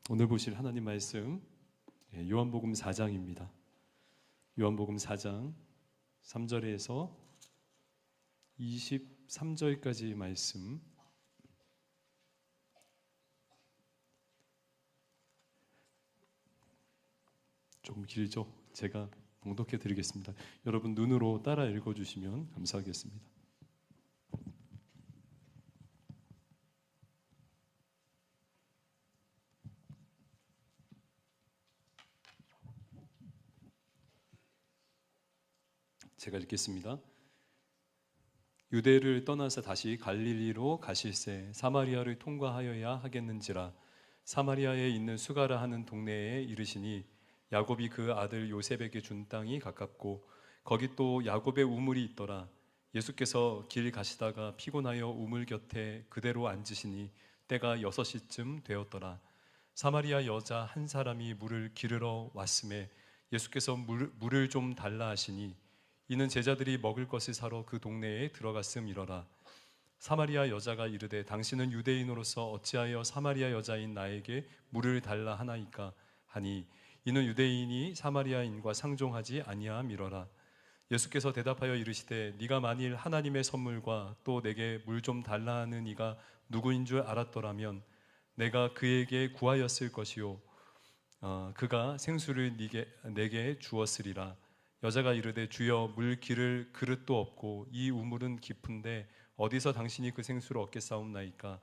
오늘 보실 하나님 말씀 요한복음 4장입니다. 요한복음 4장 3절에서 23절까지 말씀. 조금 길죠? 제가 봉독해 드리겠습니다. 여러분 눈으로 따라 읽어주시면 감사하겠습니다. 제가 읽겠습니다. 유대를 떠나서 다시 갈릴리로 가실새 사마리아를 통과하여야 하겠는지라. 사마리아에 있는 수가라 하는 동네에 이르시니 야곱이 그 아들 요셉에게 준 땅이 가깝고 거기 또 야곱의 우물이 있더라. 예수께서 길 가시다가 피곤하여 우물 곁에 그대로 앉으시니 때가 6시쯤 되었더라. 사마리아 여자 한 사람이 물을 기르러 왔음에 예수께서 물을 좀 달라 하시니 이는 제자들이 먹을 것을 사러 그 동네에 들어갔음이러라. 사마리아 여자가 이르되 당신은 유대인으로서 어찌하여 사마리아 여자인 나에게 물을 달라 하나이까 하니 이는 유대인이 사마리아인과 상종하지 아니함이러라. 예수께서 대답하여 이르시되 네가 만일 하나님의 선물과 또 내게 물 좀 달라 하는 이가 누구인 줄 알았더라면 내가 그에게 구하였을 것이요 그가 생수를 내게 주었으리라. 여자가 이르되 주여 물 기를 그릇도 없고 이 우물은 깊은데 어디서 당신이 그 생수를 얻겠사옵나이까.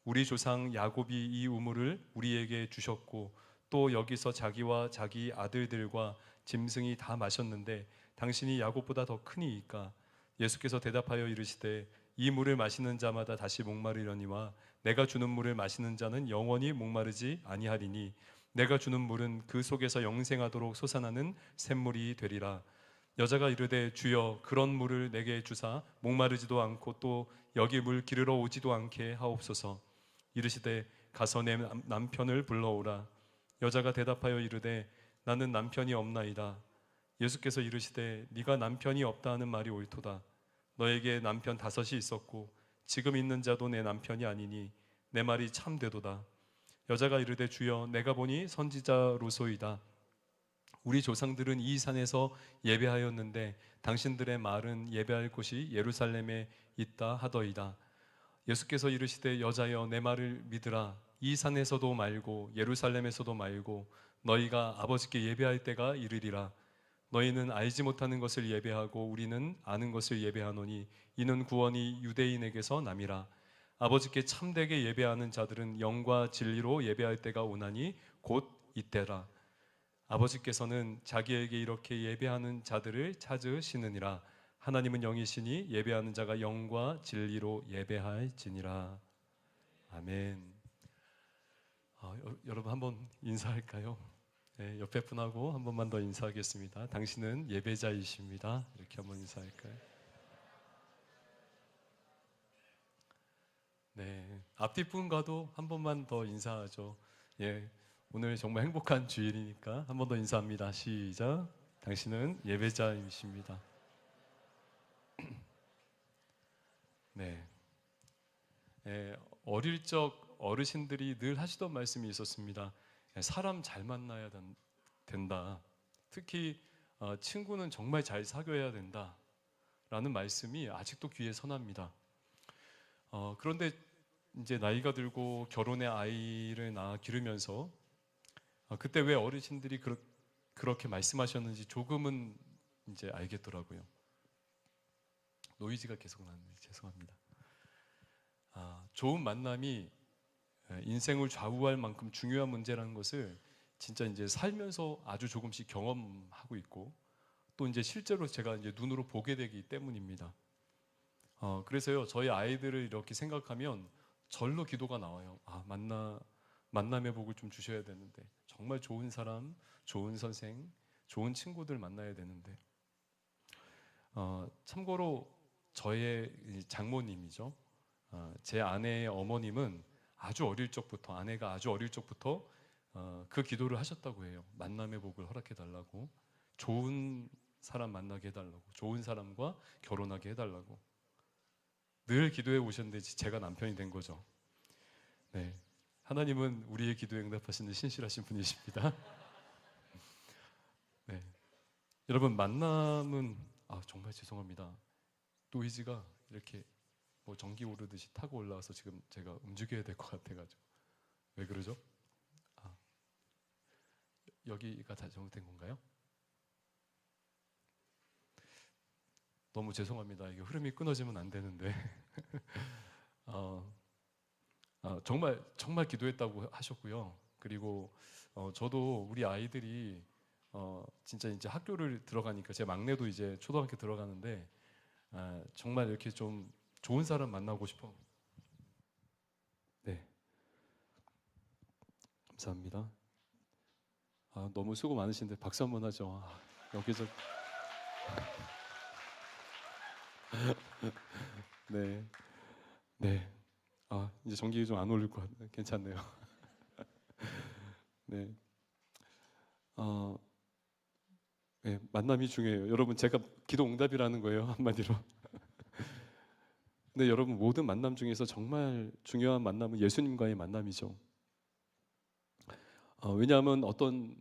우리 조상 야곱이 이 우물을 우리에게 주셨고 또 여기서 자기와 자기 아들들과 짐승이 다 마셨는데 당신이 야곱보다 더 크니이까. 예수께서 대답하여 이르시되 이 물을 마시는 자마다 다시 목마르려니와 내가 주는 물을 마시는 자는 영원히 목마르지 아니하리니 내가 주는 물은 그 속에서 영생하도록 솟아나는 샘물이 되리라. 여자가 이르되 주여 그런 물을 내게 주사 목마르지도 않고 또 여기 물 기르러 오지도 않게 하옵소서. 이르시되 가서 내 남편을 불러오라. 여자가 대답하여 이르되 나는 남편이 없나이다. 예수께서 이르시되 네가 남편이 없다 하는 말이 옳도다. 너에게 남편 5이 있었고 지금 있는 자도 내 남편이 아니니 내 말이 참되도다. 여자가 이르되 주여 내가 보니 선지자로소이다. 우리 조상들은 이 산에서 예배하였는데 당신들의 말은 예배할 곳이 예루살렘에 있다 하더이다. 예수께서 이르시되 여자여 내 말을 믿으라. 이 산에서도 말고 예루살렘에서도 말고 너희가 아버지께 예배할 때가 이르리라. 너희는 알지 못하는 것을 예배하고 우리는 아는 것을 예배하노니 이는 구원이 유대인에게서 남이라. 아버지께 참되게 예배하는 자들은 영과 진리로 예배할 때가 오나니 곧 이때라. 아버지께서는 자기에게 이렇게 예배하는 자들을 찾으시느니라. 하나님은 영이시니 예배하는 자가 영과 진리로 예배할지니라. 아멘. 여러분 한번 인사할까요? 네, 옆에 분하고 한 번만 더 인사하겠습니다. 당신은 예배자이십니다. 이렇게 한번 인사할까요? 네, 앞뒤 분과도 한 번만 더 인사하죠. 예, 오늘 정말 행복한 주일이니까 한 번 더 인사합니다. 시작. 당신은 예배자이십니다. 네, 어릴 적 어르신들이 늘 하시던 말씀이 있었습니다. 사람 잘 만나야 된다. 특히 친구는 정말 잘 사귀어야 된다. 라는 말씀이 아직도 귀에 선합니다. 그런데 이제 나이가 들고 결혼해 아이를 낳아 기르면서 그때 왜 어르신들이 그렇게 말씀하셨는지 조금은 이제 알겠더라고요. 노이즈가 계속 나는데 죄송합니다. 좋은 만남이 인생을 좌우할 만큼 중요한 문제라는 것을 진짜 이제 살면서 아주 조금씩 경험하고 있고 또 이제 실제로 제가 이제 눈으로 보게 되기 때문입니다. 그래서요, 저희 아이들을 이렇게 생각하면 절로 기도가 나와요. 만남의 복을 좀 주셔야 되는데, 정말 좋은 사람, 좋은 선생, 좋은 친구들 만나야 되는데. 참고로 저의 장모님이죠. 제 아내의 어머님은 아내가 아주 어릴 적부터 그 기도를 하셨다고 해요. 만남의 복을 허락해 달라고, 좋은 사람 만나게 해달라고, 좋은 사람과 결혼하게 해달라고 늘 기도해 오셨는데 제가 남편이 된 거죠. 네. 하나님은 우리의 기도에 응답하시는 신실하신 분이십니다. 네. 여러분, 만남은 정말 죄송합니다. 노이즈가 이렇게 뭐 전기 오르듯이 타고 올라와서 지금 제가 움직여야 될 것 같아가지고. 왜 그러죠? 여기가 다 잘못된 건가요? 너무 죄송합니다. 이게 흐름이 끊어지면 안 되는데. 정말 기도했다고 하셨고요. 그리고 저도 우리 아이들이 진짜 이제 학교를 들어가니까 제 막내도 이제 초등학교 들어가는데 정말 이렇게 좀 좋은 사람 만나고 싶어. 네, 감사합니다. 너무 수고 많으신데 박수 한번 하죠. 여기서 네, 네. 이제 전기 좀 안 올릴 것 같아요. 괜찮네요. 네. 네, 만남이 중요해요. 여러분, 제가 기도 응답이라는 거예요, 한마디로. 근데 여러분, 모든 만남 중에서 정말 중요한 만남은 예수님과의 만남이죠. 왜냐하면 어떤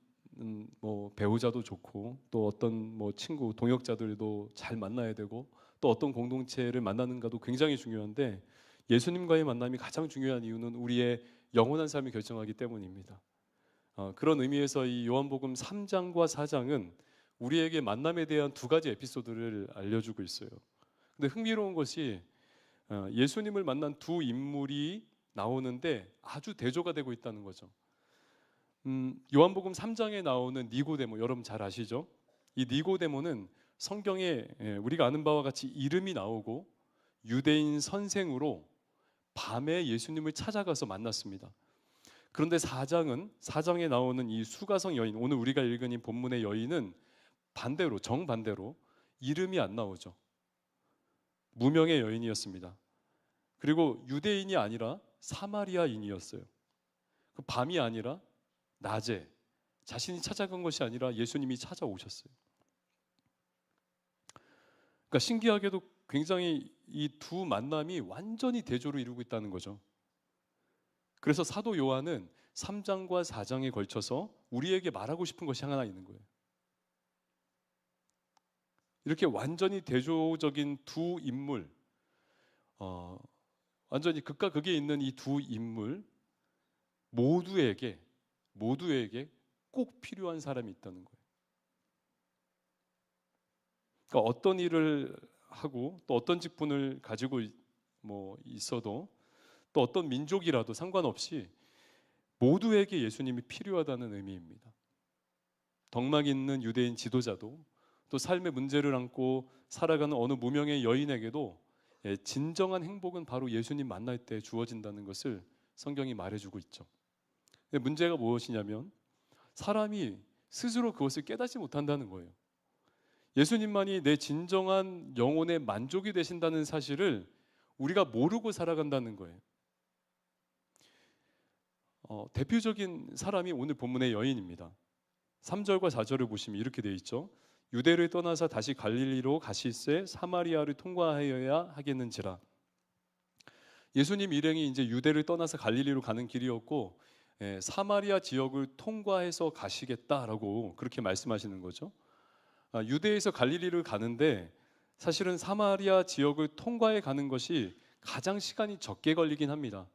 뭐 배우자도 좋고 또 어떤 뭐 친구, 동역자들도 잘 만나야 되고 또 어떤 공동체를 만나는가도 굉장히 중요한데 예수님과의 만남이 가장 중요한 이유는 우리의 영원한 삶을 결정하기 때문입니다. 그런 의미에서 이 요한복음 3장과 4장은 우리에게 만남에 대한 두 가지 에피소드를 알려주고 있어요. 근데 흥미로운 것이 예수님을 만난 두 인물이 나오는데 아주 대조가 되고 있다는 거죠. 요한복음 3장에 나오는 니고데모, 여러분 잘 아시죠? 이 니고데모는 성경에 우리가 아는 바와 같이 이름이 나오고 유대인 선생으로 밤에 예수님을 찾아가서 만났습니다. 그런데 4장에 나오는 이 수가성 여인, 오늘 우리가 읽은 이 본문의 여인은 반대로, 정반대로 이름이 안 나오죠. 무명의 여인이었습니다. 그리고 유대인이 아니라 사마리아인이었어요. 그 밤이 아니라 낮에 자신이 찾아간 것이 아니라 예수님이 찾아오셨어요. 그러니까 신기하게도 굉장히 이 두 만남이 완전히 대조를 이루고 있다는 거죠. 그래서 사도 요한은 3장과 4장에 걸쳐서 우리에게 말하고 싶은 것이 하나 있는 거예요. 이렇게 완전히 대조적인 두 인물, 완전히 극과 극에 있는 이 두 인물 모두에게 꼭 필요한 사람이 있다는 거예요. 그러니까 어떤 일을 하고 또 어떤 직분을 가지고 있어도 또 어떤 민족이라도 상관없이 모두에게 예수님이 필요하다는 의미입니다. 덕막 있는 유대인 지도자도 또 삶의 문제를 안고 살아가는 어느 무명의 여인에게도 진정한 행복은 바로 예수님 만날 때 주어진다는 것을 성경이 말해주고 있죠. 근데 문제가 무엇이냐면 사람이 스스로 그것을 깨닫지 못한다는 거예요. 예수님만이 내 진정한 영혼의 만족이 되신다는 사실을 우리가 모르고 살아간다는 거예요. 대표적인 사람이 오늘 본문의 여인입니다. 3절과 4절을 보시면 이렇게 되어 있죠. 유대를 떠나서 다시 갈릴리로 가실새 사마리아를 통과하여야 하겠는지라. 예수님 일행이 이제 유대를 떠나서 갈릴리로 가는 길이었고 사마리아 지역을 통과해서 가시겠다라고 그렇게 말씀하시는 거죠. 유대에서 갈릴리를 가는데 사실은 사마리아 지역을 통과해 가는 것이 가장 시간이 적게 걸리긴 합니다.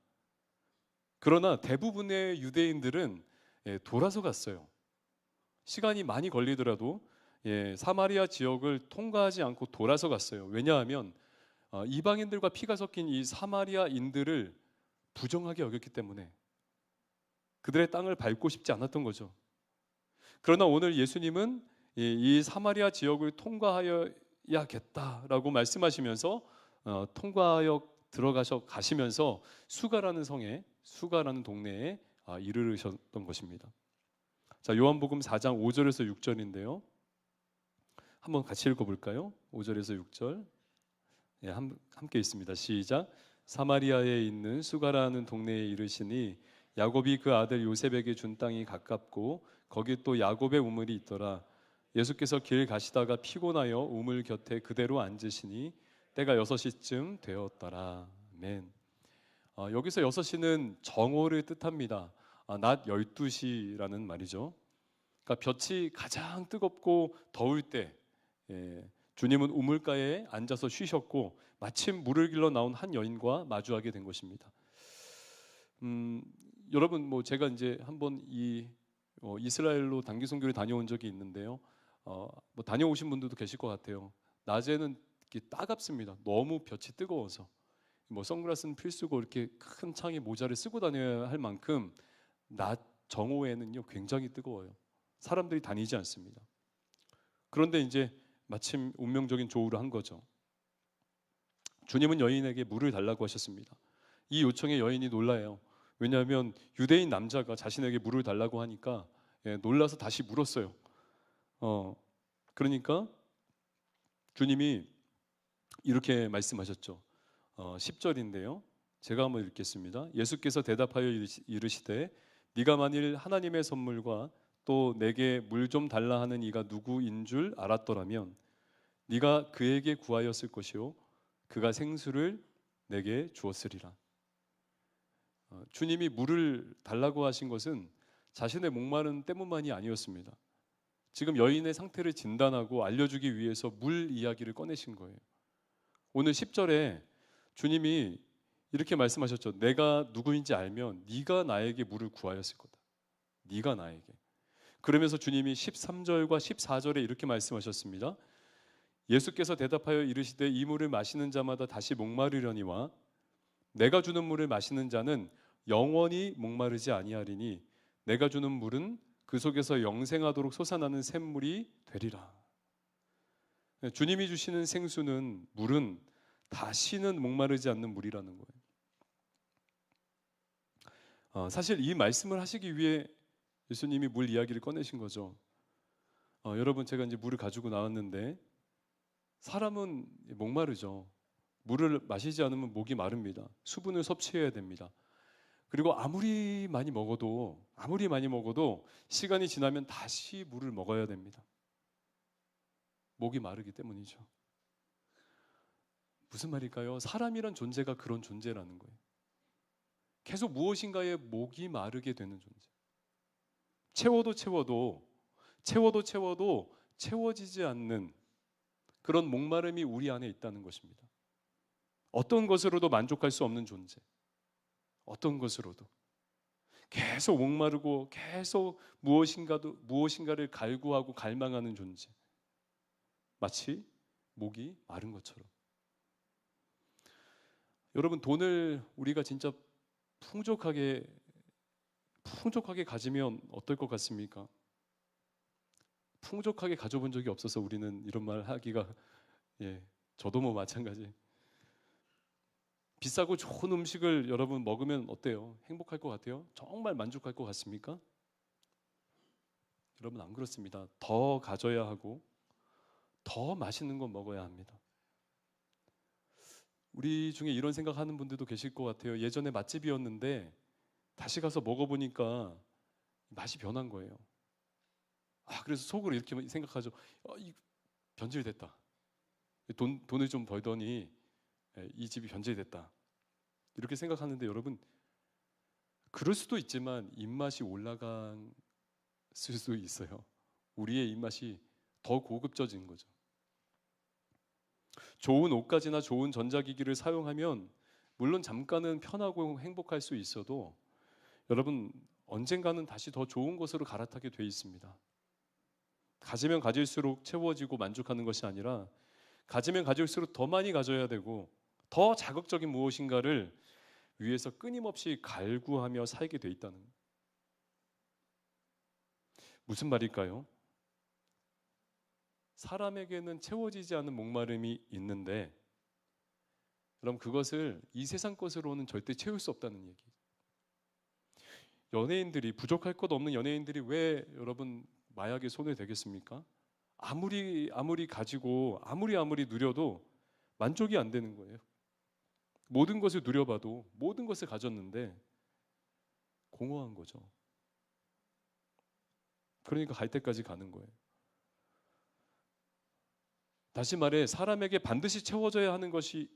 그러나 대부분의 유대인들은 돌아서 갔어요. 시간이 많이 걸리더라도 사마리아 지역을 통과하지 않고 돌아서 갔어요. 왜냐하면 이방인들과 피가 섞인 이 사마리아인들을 부정하게 여겼기 때문에 그들의 땅을 밟고 싶지 않았던 거죠. 그러나 오늘 예수님은 이 사마리아 지역을 통과하여야겠다라고 말씀하시면서 통과하여 가시면서 수가라는 동네에 이르르셨던 것입니다. 자, 요한복음 4장 5절에서 6절인데요. 한번 같이 읽어볼까요? 5절에서 6절 함께 있습니다. 시작. 사마리아에 있는 수가라는 동네에 이르시니 야곱이 그 아들 요셉에게 준 땅이 가깝고 거기 또 야곱의 우물이 있더라. 예수께서 길 가시다가 피곤하여 우물 곁에 그대로 앉으시니 때가 6시쯤 되었더라. 아멘. 여기서 6시는 정오를 뜻합니다. 낮 12시라는 말이죠. 그러니까 볕이 가장 뜨겁고 더울 때 주님은 우물가에 앉아서 쉬셨고 마침 물을 길러 나온 한 여인과 마주하게 된 것입니다. 여러분 뭐 제가 이제 한번 이스라엘로 단기 선교를 다녀온 적이 있는데요. 뭐 다녀오신 분들도 계실 것 같아요. 낮에는 이렇게 따갑습니다. 너무 볕이 뜨거워서 뭐 선글라스는 필수고 이렇게 큰 창에 모자를 쓰고 다녀야 할 만큼 낮 정오에는요 굉장히 뜨거워요. 사람들이 다니지 않습니다. 그런데 이제 마침 운명적인 조우를 한 거죠. 주님은 여인에게 물을 달라고 하셨습니다. 이 요청에 여인이 놀라요. 왜냐하면 유대인 남자가 자신에게 물을 달라고 하니까 놀라서 다시 물었어요. 그러니까 주님이 이렇게 말씀하셨죠. 10절인데요. 제가 한번 읽겠습니다. 예수께서 대답하여 이르시되 네가 만일 하나님의 선물과 또 내게 물 좀 달라 하는 이가 누구인 줄 알았더라면 네가 그에게 구하였을 것이요 그가 생수를 내게 주었으리라. 주님이 물을 달라고 하신 것은 자신의 목마름 때문만이 아니었습니다. 지금 여인의 상태를 진단하고 알려주기 위해서 물 이야기를 꺼내신 거예요. 오늘 10절에 주님이 이렇게 말씀하셨죠. 내가 누구인지 알면 네가 나에게 물을 구하였을 거다. 네가 나에게. 그러면서 주님이 13절과 14절에 이렇게 말씀하셨습니다. 예수께서 대답하여 이르시되 이 물을 마시는 자마다 다시 목마르려니와 내가 주는 물을 마시는 자는 영원히 목마르지 아니하리니 내가 주는 물은 그 속에서 영생하도록 솟아나는 샘물이 되리라. 주님이 주시는 생수는 물은 다시는 목마르지 않는 물이라는 거예요. 사실 이 말씀을 하시기 위해 예수님이 물 이야기를 꺼내신 거죠. 여러분 제가 이제 물을 가지고 나왔는데 사람은 목마르죠. 물을 마시지 않으면 목이 마릅니다. 수분을 섭취해야 됩니다. 그리고 아무리 많이 먹어도 시간이 지나면 다시 물을 먹어야 됩니다. 목이 마르기 때문이죠. 무슨 말일까요? 사람이란 존재가 그런 존재라는 거예요. 계속 무엇인가에 목이 마르게 되는 존재. 채워도 채워지지 않는 그런 목마름이 우리 안에 있다는 것입니다. 어떤 것으로도 만족할 수 없는 존재. 어떤 것으로도 계속 목마르고 계속 무엇인가를 갈구하고 갈망하는 존재. 마치 목이 마른 것처럼. 여러분 돈을 우리가 진짜 풍족하게 가지면 어떨 것 같습니까? 풍족하게 가져본 적이 없어서 우리는 이런 말 하기가 저도 뭐 마찬가지. 비싸고 좋은 음식을 여러분 먹으면 어때요? 행복할 것 같아요? 정말 만족할 것 같습니까? 여러분 안 그렇습니다. 더 가져야 하고 더 맛있는 거 먹어야 합니다. 우리 중에 이런 생각하는 분들도 계실 것 같아요. 예전에 맛집이었는데 다시 가서 먹어보니까 맛이 변한 거예요. 그래서 속으로 이렇게 생각하죠. 변질됐다. 돈을 좀 벌더니 이 집이 변질됐다. 이렇게 생각하는데 여러분 그럴 수도 있지만 입맛이 올라갔을 수도 있어요. 우리의 입맛이 더 고급져진 거죠. 좋은 옷가지나 좋은 전자기기를 사용하면 물론 잠깐은 편하고 행복할 수 있어도 여러분 언젠가는 다시 더 좋은 것으로 갈아타게 돼 있습니다. 가지면 가질수록 채워지고 만족하는 것이 아니라 가지면 가질수록 더 많이 가져야 되고 더 자극적인 무엇인가를 위해서 끊임없이 갈구하며 살게 돼 있다는 거예요. 무슨 말일까요? 사람에게는 채워지지 않은 목마름이 있는데 그럼 그것을 이 세상 것으로는 절대 채울 수 없다는 얘기예요. 연예인들이 부족할 것 없는 연예인들이 왜 여러분 마약에 손을 대겠습니까? 아무리 가지고 아무리 누려도 만족이 안 되는 거예요. 모든 것을 누려봐도 모든 것을 가졌는데 공허한 거죠. 그러니까 갈 때까지 가는 거예요. 다시 말해 사람에게 반드시 채워져야 하는 것이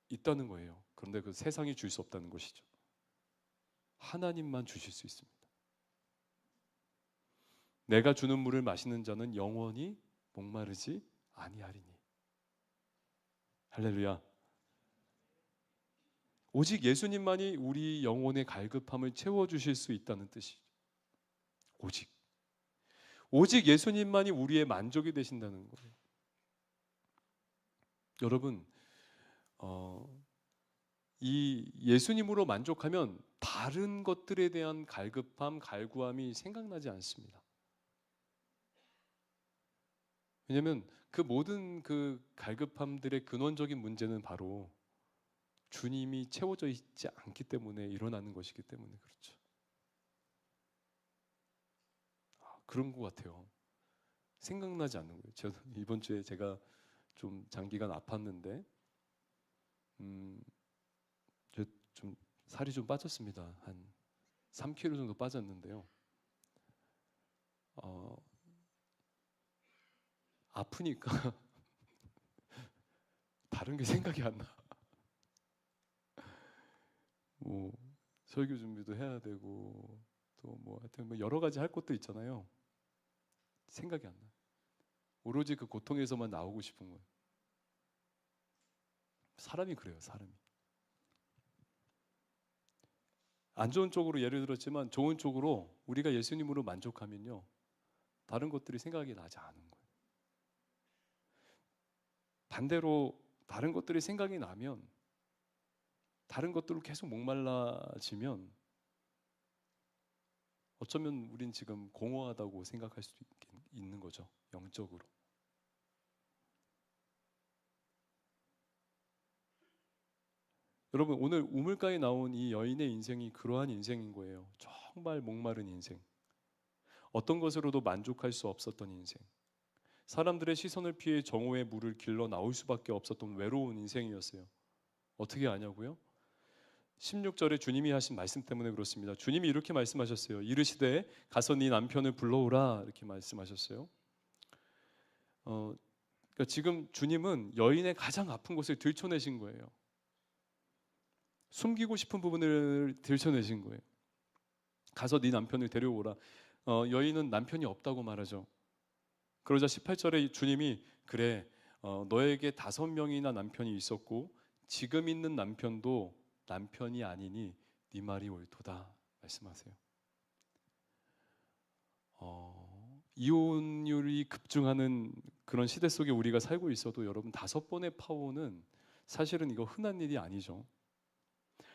있다는 거예요. 그런데 그 세상이 줄 수 없다는 것이죠. 하나님만 주실 수 있습니다. 내가 주는 물을 마시는 자는 영원히 목마르지 아니하리니. 할렐루야. 오직 예수님만이 우리 영혼의 갈급함을 채워주실 수 있다는 뜻이죠. 오직 예수님만이 우리의 만족이 되신다는 거예요. 여러분, 이 예수님으로 만족하면 다른 것들에 대한 갈급함, 갈구함이 생각나지 않습니다. 왜냐하면 그 모든 그 갈급함들의 근원적인 문제는 바로 주님이 채워져 있지 않기 때문에 일어나는 것이기 때문에 그렇죠. 그런 것 같아요. 생각나지 않는 거예요. 저는 이번 주에 제가 좀 장기간 아팠는데, 좀 살이 좀 빠졌습니다. 한 3kg 정도 빠졌는데요. 아프니까 다른 게 생각이 안 나. 뭐 설교 준비도 해야 되고 또 뭐 하여튼 뭐 여러 가지 할 것도 있잖아요. 생각이 안 나. 오로지 그 고통에서만 나오고 싶은 거예요. 사람이 그래요, 사람이. 안 좋은 쪽으로 예를 들었지만 좋은 쪽으로 우리가 예수님으로 만족하면요, 다른 것들이 생각이 나지 않은 거예요. 반대로 다른 것들이 생각이 나면, 다른 것들로 계속 목말라지면 어쩌면 우린 지금 공허하다고 생각할 수도 있는 거죠, 영적으로. 여러분, 오늘 우물가에 나온 이 여인의 인생이 그러한 인생인 거예요. 정말 목마른 인생. 어떤 것으로도 만족할 수 없었던 인생. 사람들의 시선을 피해 정오의 물을 길러 나올 수밖에 없었던 외로운 인생이었어요. 어떻게 아냐고요? 16절에 주님이 하신 말씀 때문에 그렇습니다. 주님이 이렇게 말씀하셨어요. 이르시되 가서 네 남편을 불러오라, 이렇게 말씀하셨어요. 그러니까 지금 주님은 여인의 가장 아픈 곳을 들춰내신 거예요. 숨기고 싶은 부분을 들춰내신 거예요. 가서 네 남편을 데려오라. 여인은 남편이 없다고 말하죠. 그러자 18절에 주님이 그래, 너에게 5명이나 남편이 있었고 지금 있는 남편도 남편이 아니니 네 말이 옳도다 말씀하세요. 이혼율이 급증하는 그런 시대 속에 우리가 살고 있어도 여러분, 5번의 파혼은 사실은 이거 흔한 일이 아니죠.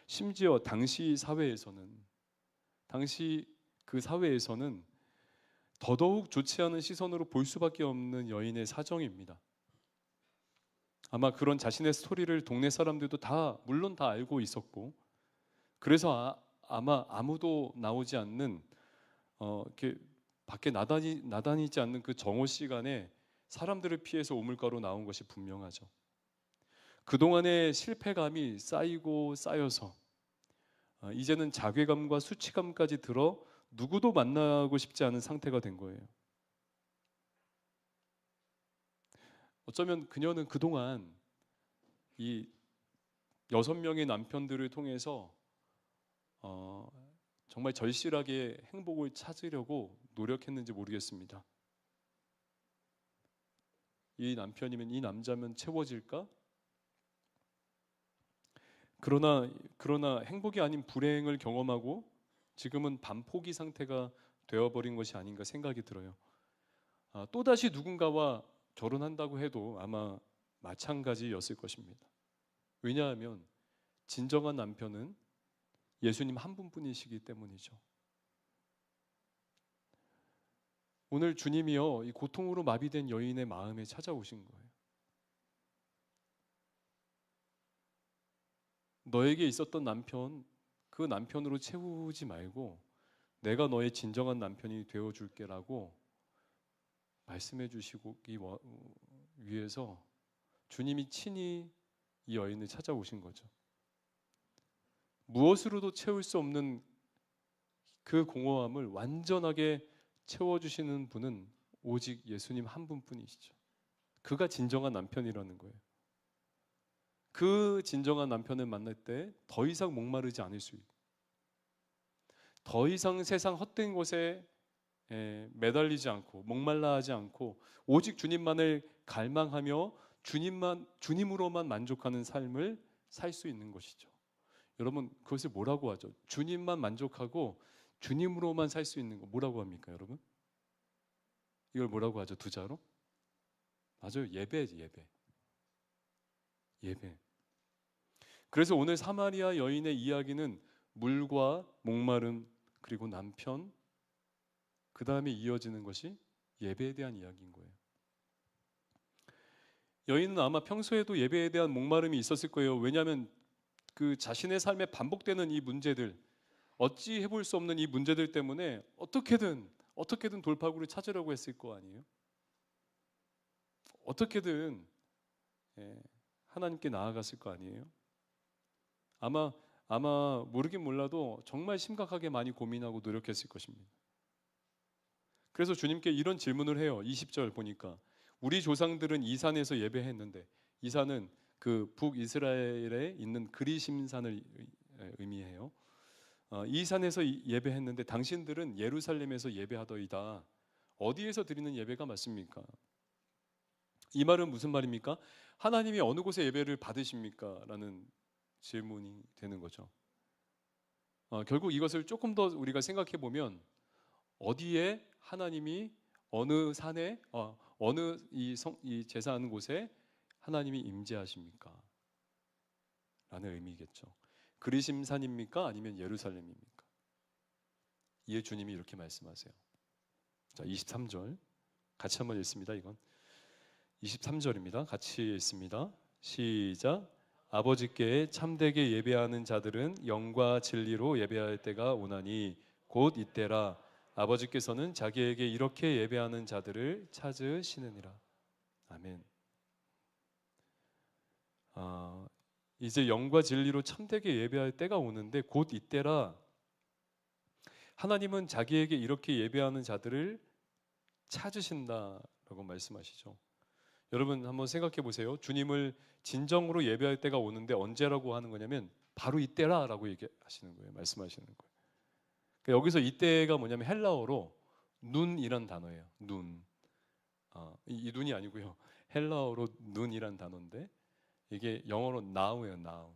심지어 당시 그 사회에서는 더더욱 좋지 않은 시선으로 볼 수밖에 없는 여인의 사정입니다. 아마 그런 자신의 스토리를 동네 사람들도 물론 다 알고 있었고, 그래서 아마 아무도 나오지 않는, 이렇게 밖에 나다니지 않는 그 정오 시간에 사람들을 피해서 우물가로 나온 것이 분명하죠. 그동안의 실패감이 쌓이고 쌓여서 이제는 자괴감과 수치감까지 들어 누구도 만나고 싶지 않은 상태가 된 거예요. 어쩌면 그녀는 그동안 이 6명의 남편들을 통해서 정말 절실하게 행복을 찾으려고 노력했는지 모르겠습니다. 이 남편이면, 이 남자면 채워질까? 그러나 행복이 아닌 불행을 경험하고 지금은 반포기 상태가 되어버린 것이 아닌가 생각이 들어요. 또다시 누군가와 결혼한다고 해도 아마 마찬가지였을 것입니다. 왜냐하면 진정한 남편은 예수님 한 분뿐이시기 때문이죠. 오늘 주님이요, 이 고통으로 마비된 여인의 마음에 찾아오신 거예요. 너에게 있었던 남편, 그 남편으로 채우지 말고 내가 너의 진정한 남편이 되어줄게라고 말씀해 주시기 위해서 주님이 친히 이 여인을 찾아오신 거죠. 무엇으로도 채울 수 없는 그 공허함을 완전하게 채워주시는 분은 오직 예수님 한 분뿐이시죠. 그가 진정한 남편이라는 거예요. 그 진정한 남편을 만날 때 더 이상 목마르지 않을 수 있고, 더 이상 세상 헛된 곳에 매달리지 않고 목말라하지 않고 오직 주님만을 갈망하며 주님으로만 만족하는 삶을 살 수 있는 것이죠. 여러분, 그것을 뭐라고 하죠? 주님만 만족하고 주님으로만 살 수 있는 거 뭐라고 합니까, 여러분? 이걸 뭐라고 하죠? 두 자로? 맞아요. 예배지, 예배. 예배. 그래서 오늘 사마리아 여인의 이야기는 물과 목마름, 그리고 남편, 그 다음에 이어지는 것이 예배에 대한 이야기인 거예요. 여인은 아마 평소에도 예배에 대한 목마름이 있었을 거예요. 왜냐하면 그 자신의 삶에 반복되는 이 문제들, 어찌 해볼 수 없는 이 문제들 때문에 어떻게든 돌파구를 찾으려고 했을 거 아니에요. 어떻게든 하나님께 나아갔을 거 아니에요. 아마 모르긴 몰라도 정말 심각하게 많이 고민하고 노력했을 것입니다. 그래서 주님께 이런 질문을 해요. 20절 보니까 우리 조상들은 이 산에서 예배했는데, 이 산은 그 북이스라엘에 있는 그리심산을 의미해요. 이 산에서 예배했는데 당신들은 예루살렘에서 예배하더이다. 어디에서 드리는 예배가 맞습니까? 이 말은 무슨 말입니까? 하나님이 어느 곳에 예배를 받으십니까? 라는 질문이 되는 거죠. 결국 이것을 조금 더 우리가 생각해 보면, 어디에 하나님이, 어느 산에, 어느 이 제사하는 곳에 하나님이 임재하십니까? 라는 의미겠죠. 그리심산입니까? 아니면 예루살렘입니까? 이에 주님이 이렇게 말씀하세요. 자, 23절 같이 한번 읽습니다. 이건 23절입니다. 같이 읽습니다. 시작. 아버지께 참되게 예배하는 자들은 영과 진리로 예배할 때가 오나니 곧 이때라. 아버지께서는 자기에게 이렇게 예배하는 자들을 찾으시느니라. 아멘. 이제 영과 진리로 참되게 예배할 때가 오는데 곧 이때라. 하나님은 자기에게 이렇게 예배하는 자들을 찾으신다라고 말씀하시죠. 여러분 한번 생각해 보세요. 주님을 진정으로 예배할 때가 오는데 언제라고 하는 거냐면 바로 이때라라고 얘기하시는 거예요. 말씀하시는 거예요. 그러니까 여기서 이때가 뭐냐면 헬라어로 눈이란 단어예요. 눈. 이 눈이 아니고요. 헬라어로 눈이란 단어인데 이게 영어로 now예요. now.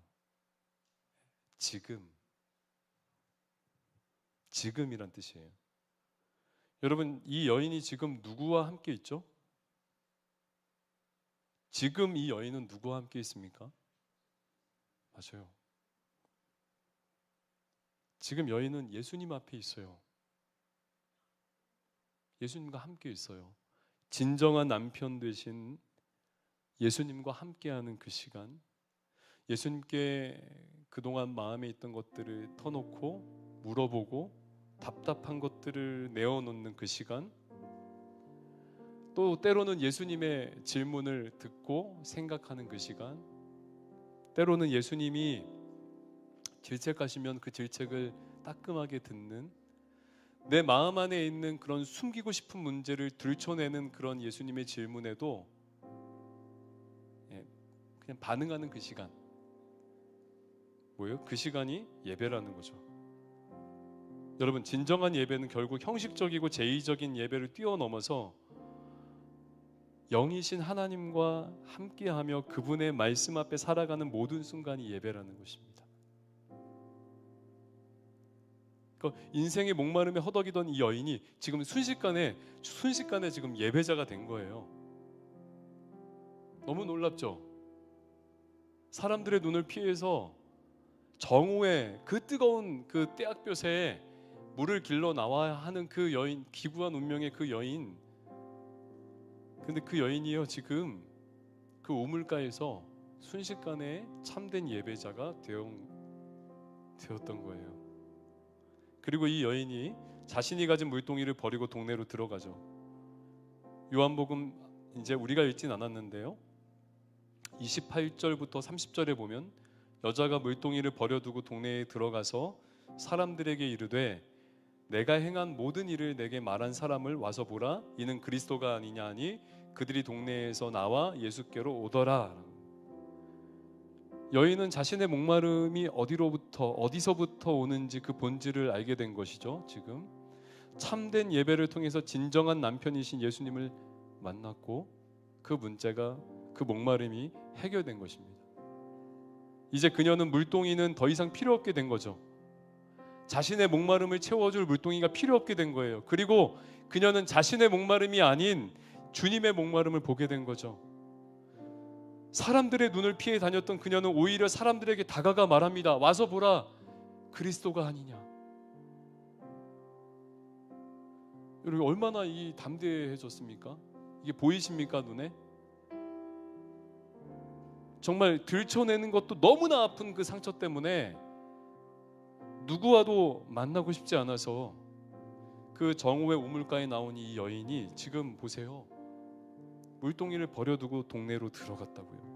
지금이란 뜻이에요. 여러분, 이 여인이 지금 누구와 함께 있죠? 지금 이 여인은 누구와 함께 있습니까? 맞아요. 지금 여인은 예수님 앞에 있어요. 예수님과 함께 있어요. 진정한 남편 되신 예수님과 함께하는 그 시간, 예수님께 그동안 마음에 있던 것들을 터놓고 물어보고 답답한 것들을 내어놓는 그 시간, 또 때로는 예수님의 질문을 듣고 생각하는 그 시간, 때로는 예수님이 질책하시면 그 질책을 따끔하게 듣는, 내 마음 안에 있는 그런 숨기고 싶은 문제를 들춰내는 그런 예수님의 질문에도 그냥 반응하는 그 시간, 뭐예요? 그 시간이 예배라는 거죠. 여러분, 진정한 예배는 결국 형식적이고 제의적인 예배를 뛰어넘어서 영이신 하나님과 함께하며 그분의 말씀 앞에 살아가는 모든 순간이 예배라는 것입니다. 그러니까 인생의 목마름에 허덕이던 이 여인이 지금 순식간에 지금 예배자가 된 거예요. 너무 놀랍죠? 사람들의 눈을 피해서 정오에 그 뜨거운 그 떼약볕에 물을 길러 나와야 하는 그 여인, 기구한 운명의 그 여인. 근데 그 여인이요, 지금 그 우물가에서 순식간에 참된 예배자가 되었던 거예요. 그리고 이 여인이 자신이 가진 물동이를 버리고 동네로 들어가죠. 요한복음 이제 우리가 읽진 않았는데요, 28절부터 30절에 보면 여자가 물동이를 버려두고 동네에 들어가서 사람들에게 이르되 내가 행한 모든 일을 내게 말한 사람을 와서 보라. 이는 그리스도가 아니냐 하니 그들이 동네에서 나와 예수께로 오더라. 여인은 자신의 목마름이 어디서부터 오는지 그 본질을 알게 된 것이죠. 지금 참된 예배를 통해서 진정한 남편이신 예수님을 만났고 그 문제가, 그 목마름이 해결된 것입니다. 이제 그녀는 물동이는 더 이상 필요 없게 된 거죠. 자신의 목마름을 채워줄 물동이가 필요 없게 된 거예요. 그리고 그녀는 자신의 목마름이 아닌 주님의 목마름을 보게 된 거죠. 사람들의 눈을 피해 다녔던 그녀는 오히려 사람들에게 다가가 말합니다. 와서 보라, 그리스도가 아니냐. 여러분, 얼마나 이 담대해졌습니까? 이게 보이십니까, 눈에? 정말 들춰내는 것도 너무나 아픈 그 상처 때문에 누구와도 만나고 싶지 않아서 그 정오의 우물가에 나온 이 여인이 지금 보세요. 물동이를 버려두고 동네로 들어갔다고요.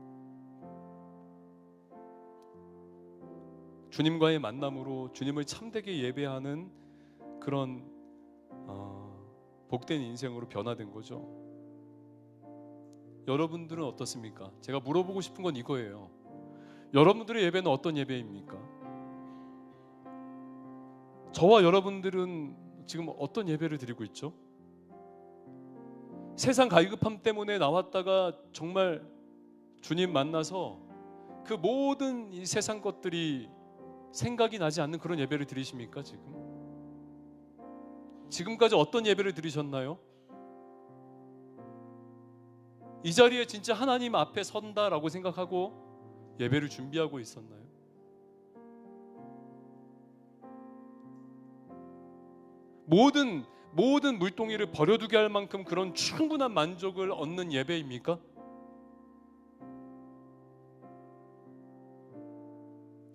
주님과의 만남으로 주님을 참되게 예배하는 그런 복된 인생으로 변화된 거죠. 여러분들은 어떻습니까? 제가 물어보고 싶은 건 이거예요. 여러분들의 예배는 어떤 예배입니까? 저와 여러분들은 지금 어떤 예배를 드리고 있죠? 세상 갈급함 때문에 나왔다가 정말 주님 만나서 그 모든 이 세상 것들이 생각이 나지 않는 그런 예배를 드리십니까? 지금까지 어떤 예배를 드리셨나요? 이 자리에 진짜 하나님 앞에 선다라고 생각하고 예배를 준비하고 있었나요? 모든 물동이를 버려두게 할 만큼 그런 충분한 만족을 얻는 예배입니까?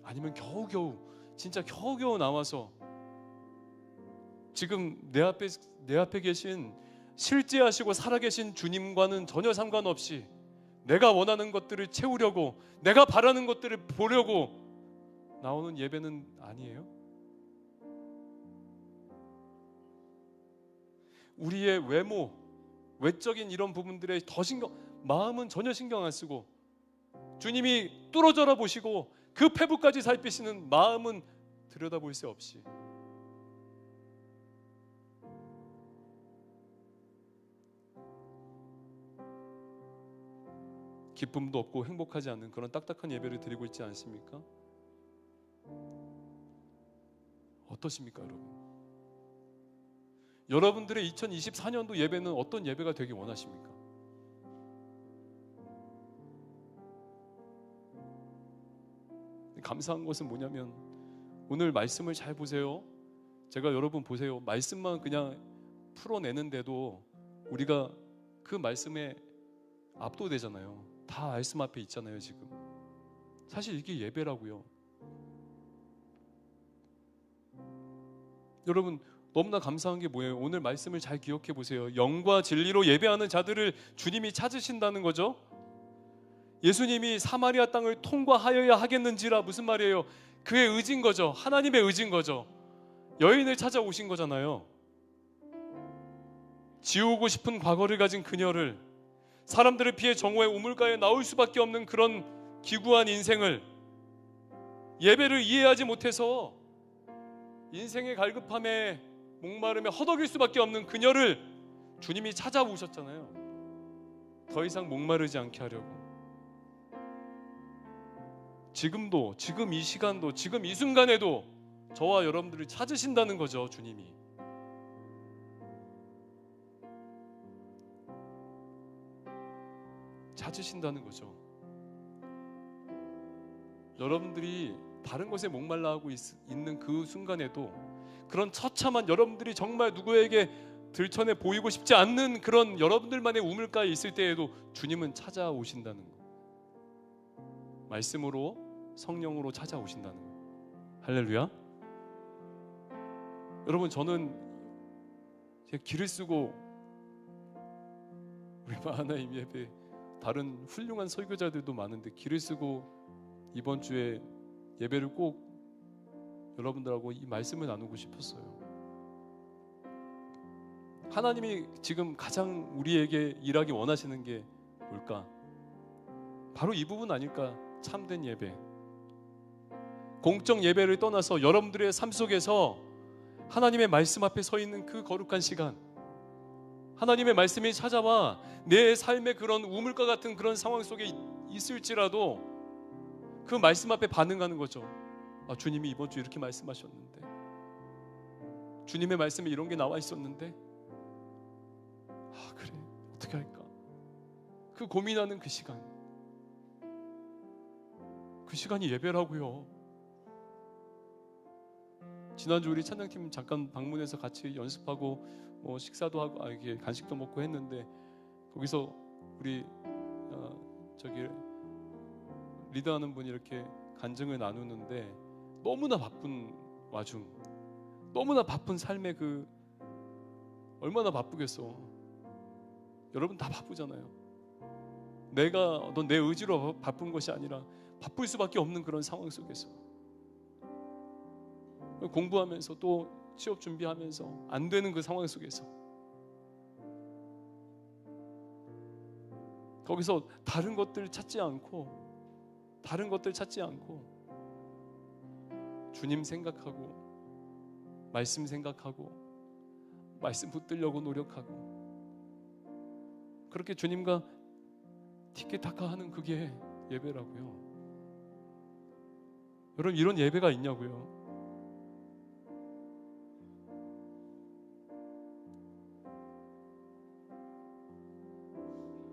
아니면 진짜 겨우겨우 나와서 지금 내 앞에 계신 실제하시고 살아계신 주님과는 전혀 상관없이 내가 원하는 것들을 채우려고, 내가 바라는 것들을 보려고 나오는 예배는 아니에요? 우리의 외모, 외적인 이런 부분들에 마음은 전혀 신경 안 쓰고 주님이 뚫어져라 보시고 그 패부까지 살피시는 마음은 들여다볼 새 없이 기쁨도 없고 행복하지 않는 그런 딱딱한 예배를 드리고 있지 않습니까? 어떠십니까, 여러분? 여러분들의 2024년도 예배는 어떤 예배가 되기 원하십니까? 감사한 것은 뭐냐면 오늘 말씀을 잘 보세요. 제가 여러분 보세요. 말씀만 그냥 풀어내는데도 우리가 그 말씀에 압도되잖아요. 다 말씀 앞에 있잖아요, 지금. 사실 이게 예배라고요. 여러분, 너무나 감사한 게 뭐예요? 오늘 말씀을 잘 기억해 보세요. 영과 진리로 예배하는 자들을 주님이 찾으신다는 거죠. 예수님이 사마리아 땅을 통과하여야 하겠는지라 무슨 말이에요? 그의 의지인 거죠. 하나님의 의지인 거죠. 여인을 찾아오신 거잖아요. 지우고 싶은 과거를 가진 그녀를, 사람들을 피해 정오의 우물가에 나올 수밖에 없는 그런 기구한 인생을, 예배를 이해하지 못해서 인생의 갈급함에 목마름에 허덕일 수밖에 없는 그녀를 주님이 찾아오셨잖아요. 더 이상 목마르지 않게 하려고. 지금도, 지금 이 시간도, 지금 이 순간에도 저와 여러분들을 찾으신다는 거죠, 주님이. 찾으신다는 거죠. 여러분들이 다른 것에 목말라 하고 있는 그 순간에도, 그런 처참한, 여러분들이 정말 누구에게 들춰내 보이고 싶지 않는 그런 여러분들만의 우물가에 있을 때에도 주님은 찾아오신다는 거. 말씀으로, 성령으로 찾아오신다는 거. 할렐루야. 여러분, 저는 제 길을 쓰고 우리 하나님 예배 다른 훌륭한 설교자들도 많은데 길을 쓰고 이번 주에 예배를 꼭 여러분들하고 이 말씀을 나누고 싶었어요. 하나님이 지금 가장 우리에게 일하기 원하시는 게 뭘까? 바로 이 부분 아닐까? 참된 예배, 공적 예배를 떠나서 여러분들의 삶 속에서 하나님의 말씀 앞에 서 있는 그 거룩한 시간, 하나님의 말씀이 찾아와 내 삶의 그런 우물가 같은 그런 상황 속에 있을지라도 그 말씀 앞에 반응하는 거죠. 아, 주님이 이번 주 이렇게 말씀하셨는데, 주님의 말씀에 이런 게 나와 있었는데, 아 그래 어떻게 할까? 그 고민하는 그 시간, 그 시간이 예배라고요. 지난주 우리 찬양팀 잠깐 방문해서 같이 연습하고 식사도 하고 이게 간식도 먹고 했는데, 거기서 우리 저기 리더하는 분이 이렇게 간증을 나누는데, 너무나 바쁜 와중, 너무나 바쁜 삶의 그 얼마나 바쁘겠어. 여러분 다 바쁘잖아요. 넌 내 의지로 바쁜 것이 아니라 바쁠 수밖에 없는 그런 상황 속에서 공부하면서 또 취업 준비하면서 안 되는 그 상황 속에서 거기서 다른 것들 찾지 않고 주님 생각하고 말씀 생각하고 말씀 붙들려고 노력하고 그렇게 주님과 티키타카 하는 그게 예배라고요. 여러분 이런 예배가 있냐고요.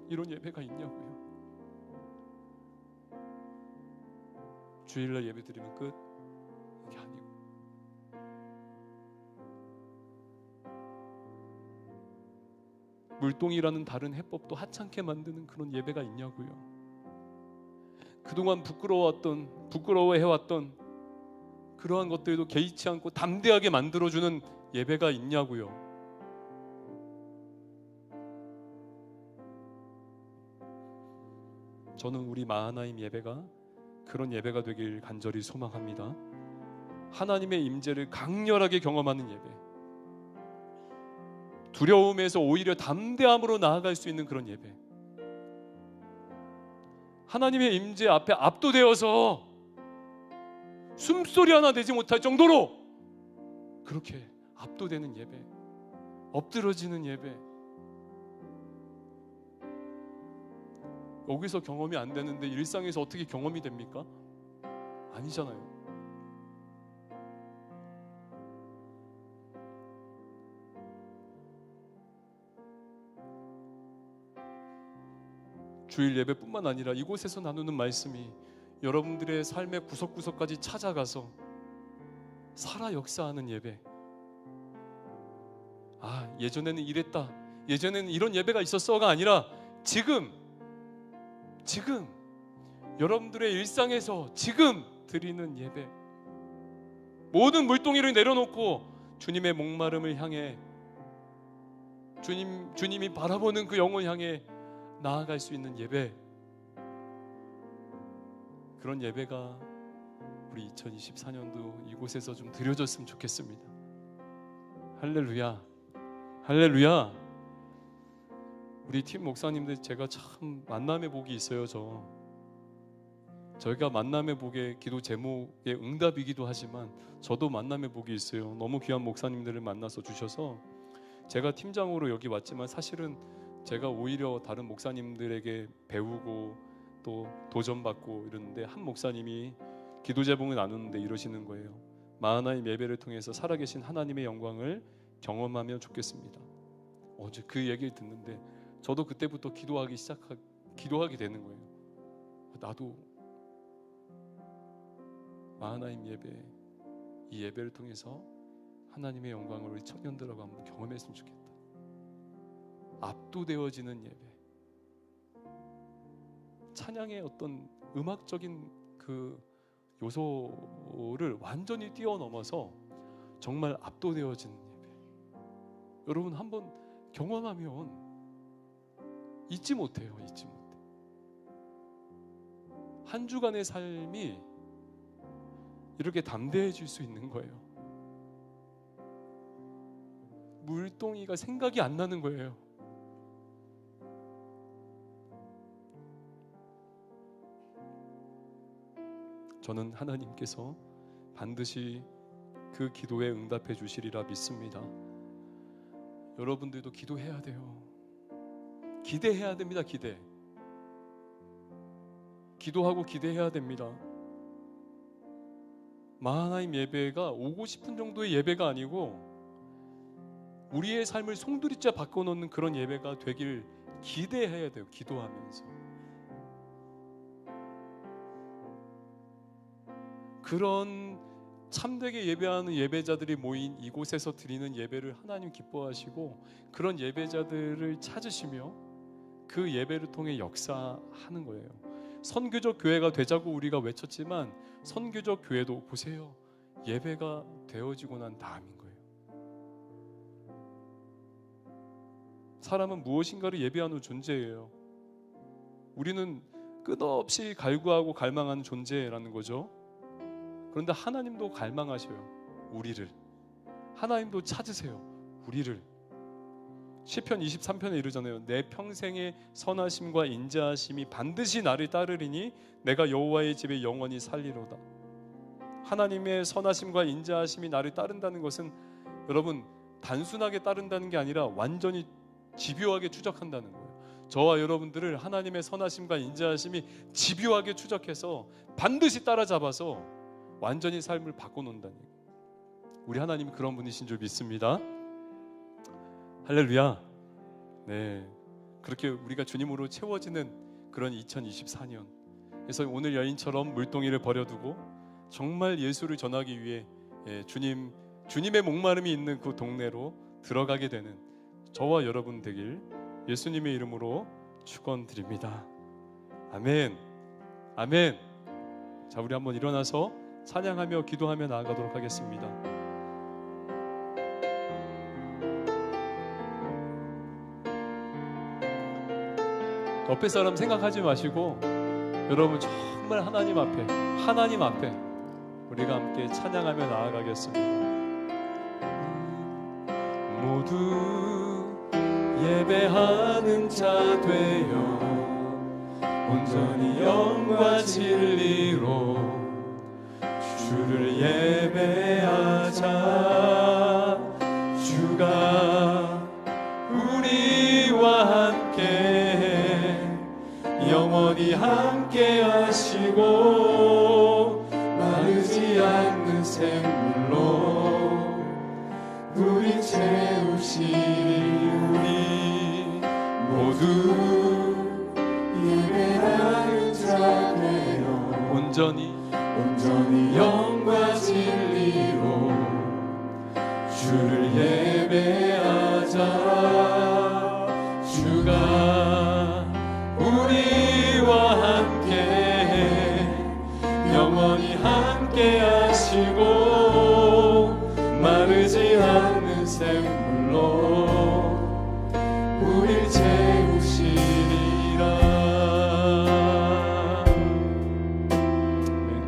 이런 예배가 있냐고요. 주일날 예배 드리면 끝? 이게 아니고 물동이라는 다른 해법도 하찮게 만드는 그런 예배가 있냐고요. 그동안 부끄러워해왔던 그러한 것들도 개의치 않고 담대하게 만들어주는 예배가 있냐고요. 저는 우리 마하나임 예배가 그런 예배가 되길 간절히 소망합니다. 하나님의 임재를 강렬하게 경험하는 예배, 두려움에서 오히려 담대함으로 나아갈 수 있는 그런 예배, 하나님의 임재 앞에 압도되어서 숨소리 하나 내지 못할 정도로 그렇게 압도되는 예배, 엎드러지는 예배, 여기서 경험이 안 되는데 일상에서 어떻게 경험이 됩니까? 아니잖아요. 주일 예배뿐만 아니라 이곳에서 나누는 말씀이 여러분들의 삶의 구석구석까지 찾아가서 살아 역사하는 예배. 아, 예전에는 이랬다, 예전에는 이런 예배가 있었어가 아니라 지금 여러분들의 일상에서 지금 드리는 예배, 모든 물동이를 내려놓고 주님의 목마름을 향해 주님이 바라보는 그 영혼 향해 나아갈 수 있는 예배, 그런 예배가 우리 2024년도 이곳에서 좀 드려졌으면 좋겠습니다. 할렐루야, 할렐루야. 우리 팀 목사님들 제가 참 만남의 복이 있어요. 저희가 만남의 복의 기도 제목의 응답이기도 하지만 저도 만남의 복이 있어요. 너무 귀한 목사님들을 만나서 주셔서 제가 팀장으로 여기 왔지만 사실은 제가 오히려 다른 목사님들에게 배우고 또 도전받고 이러는데, 한 목사님이 기도 제목을 나누는데 이러시는 거예요. 마하나임 예배를 통해서 살아계신 하나님의 영광을 경험하면 좋겠습니다. 어제 그 얘기를 듣는데 저도 그때부터 기도하게 되는 거예요. 나도 마하나임 예배, 이 예배를 통해서 하나님의 영광을 우리 청년들하고 한번 경험했으면 좋겠다. 압도되어지는 예배, 찬양의 어떤 음악적인 그 요소를 완전히 뛰어넘어서 정말 압도되어지는 예배, 여러분 한번 경험하면 잊지 못해요. 잊지 못해. 한 주간의 삶이 이렇게 담대해질 수 있는 거예요. 물동이가 생각이 안 나는 거예요. 저는 하나님께서 반드시 그 기도에 응답해 주시리라 믿습니다. 여러분들도 기도해야 돼요. 기대해야 됩니다. 기도하고 기대해야 됩니다. 마하나임 예배가 오고 싶은 정도의 예배가 아니고 우리의 삶을 송두리째 바꿔놓는 그런 예배가 되길 기대해야 돼요. 기도하면서. 그런 참되게 예배하는 예배자들이 모인 이곳에서 드리는 예배를 하나님 기뻐하시고 그런 예배자들을 찾으시며 그 예배를 통해 역사하는 거예요. 선교적 교회가 되자고 우리가 외쳤지만 선교적 교회도 보세요. 예배가 되어지고 난 다음인 거예요. 사람은 무엇인가를 예배하는 존재예요. 우리는 끝없이 갈구하고 갈망하는 존재라는 거죠. 그런데 하나님도 갈망하셔요. 우리를. 하나님도 찾으세요. 우리를. 시편 23편에 이르잖아요. 내 평생의 선하심과 인자하심이 반드시 나를 따르리니 내가 여호와의 집에 영원히 살리로다. 하나님의 선하심과 인자하심이 나를 따른다는 것은 여러분 단순하게 따른다는 게 아니라 완전히 집요하게 추적한다는 거예요. 저와 여러분들을 하나님의 선하심과 인자하심이 집요하게 추적해서 반드시 따라잡아서 완전히 삶을 바꿔놓는다는 거예요. 우리 하나님이 그런 분이신 줄 믿습니다. 할렐루야. 네, 그렇게 우리가 주님으로 채워지는 그런 2024년. 그래서 오늘 여인처럼 물동이를 버려두고 정말 예수를 전하기 위해 주님의 목마름이 있는 그 동네로 들어가게 되는 저와 여러분 되길 예수님의 이름으로 축원드립니다. 아멘. 아멘. 자, 우리 한번 일어나서 찬양하며 기도하며 나아가도록 하겠습니다. 옆에 사람 생각하지 마시고 여러분 정말 하나님 앞에 우리가 함께 찬양하며 나아가겠습니다. 모두 예배하는 자 되어 온전히 영과 진리로 주를 예배하자. 주가 우리와 함께 영원히 함께 하시고 마르지 않는 샘물로 우리 채우시리. 우리 모두 예배하는 자 되어 온전히 영과 진리로 주를 예배하자. 주가 우리와 함께 영원히 함께 하시고 마르지 않는 샘물로 우릴 채우시리라. 네,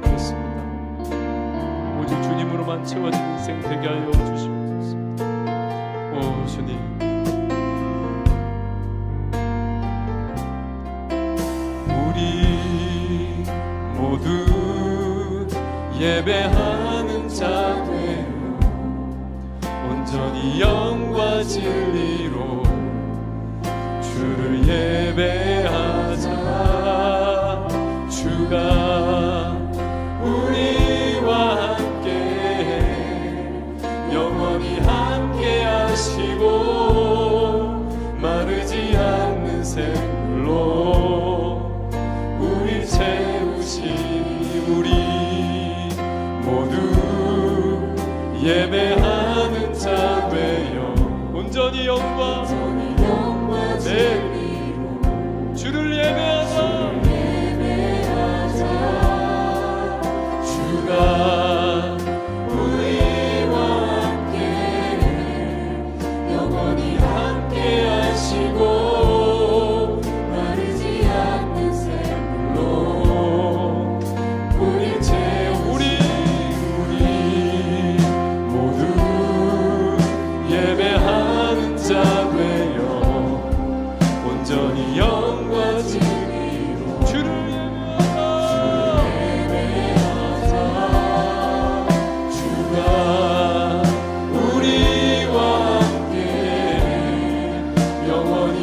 그렇습니다. 오직 주님으로만 채워진 인생 되게 하여 주시옵소서. 오 주님, 우리 모두 예배하는 자 되어 온전히 영과 진리로 주를 예배하자. 주가 우리와 함께 영원히 함께 하시고 마르지 않는 샘물로 우리 채우시니. 우리 모두 예배하는 자 되어 온전히 영과 진리로 주를 예배하자. 주가 우리와 함께 영원히 함께 하시고 마르지 않는 샘물로 우리 모두 예배하는 자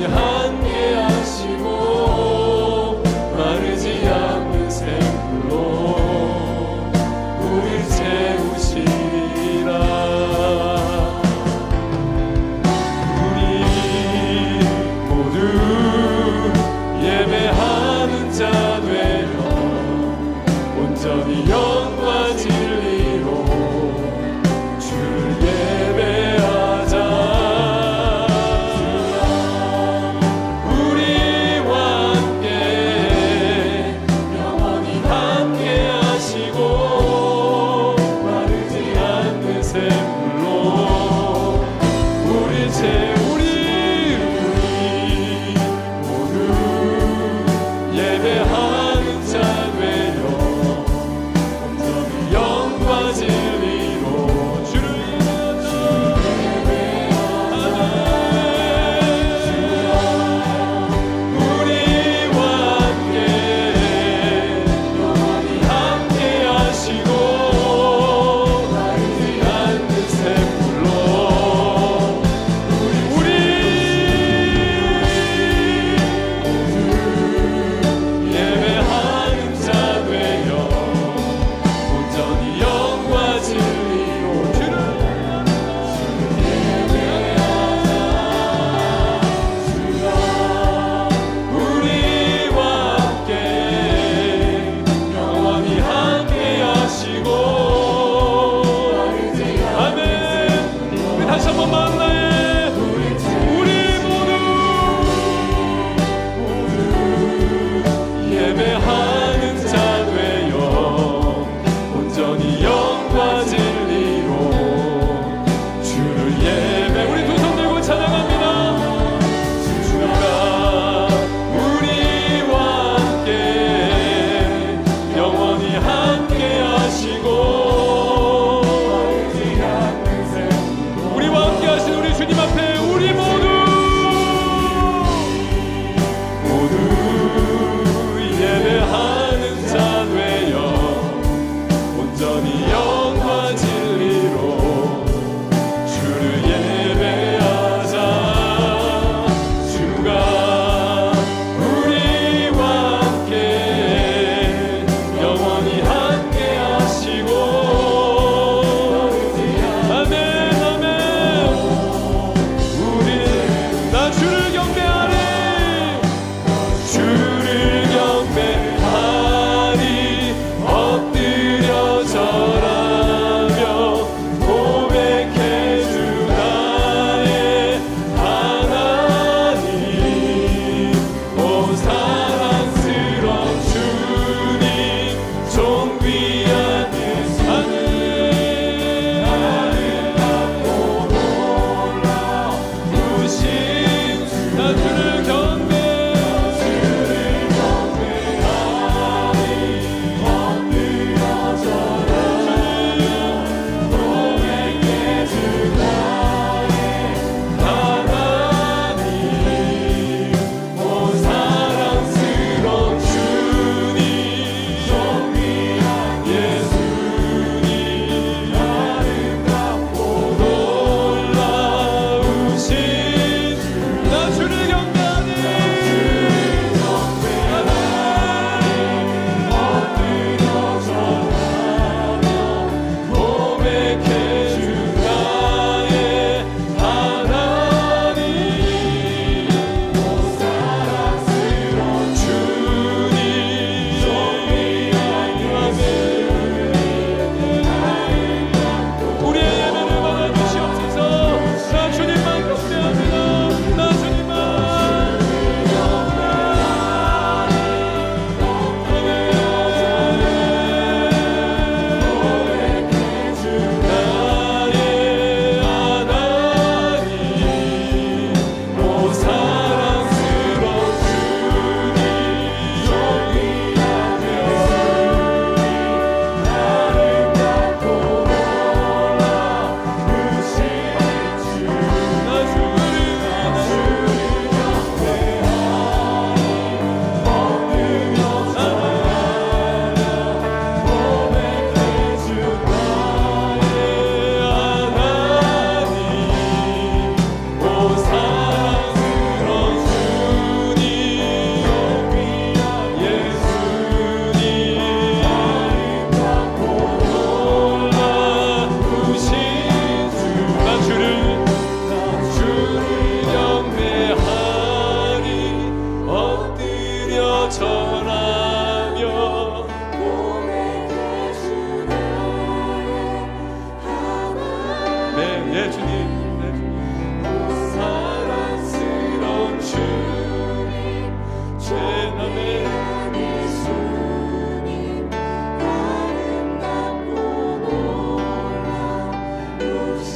함께 하시고 마르지 않는 샘물로 우릴 채우시리라. 우리 모두 예배하는 자 되며 온전히 영과 진리로 주를 예배하자.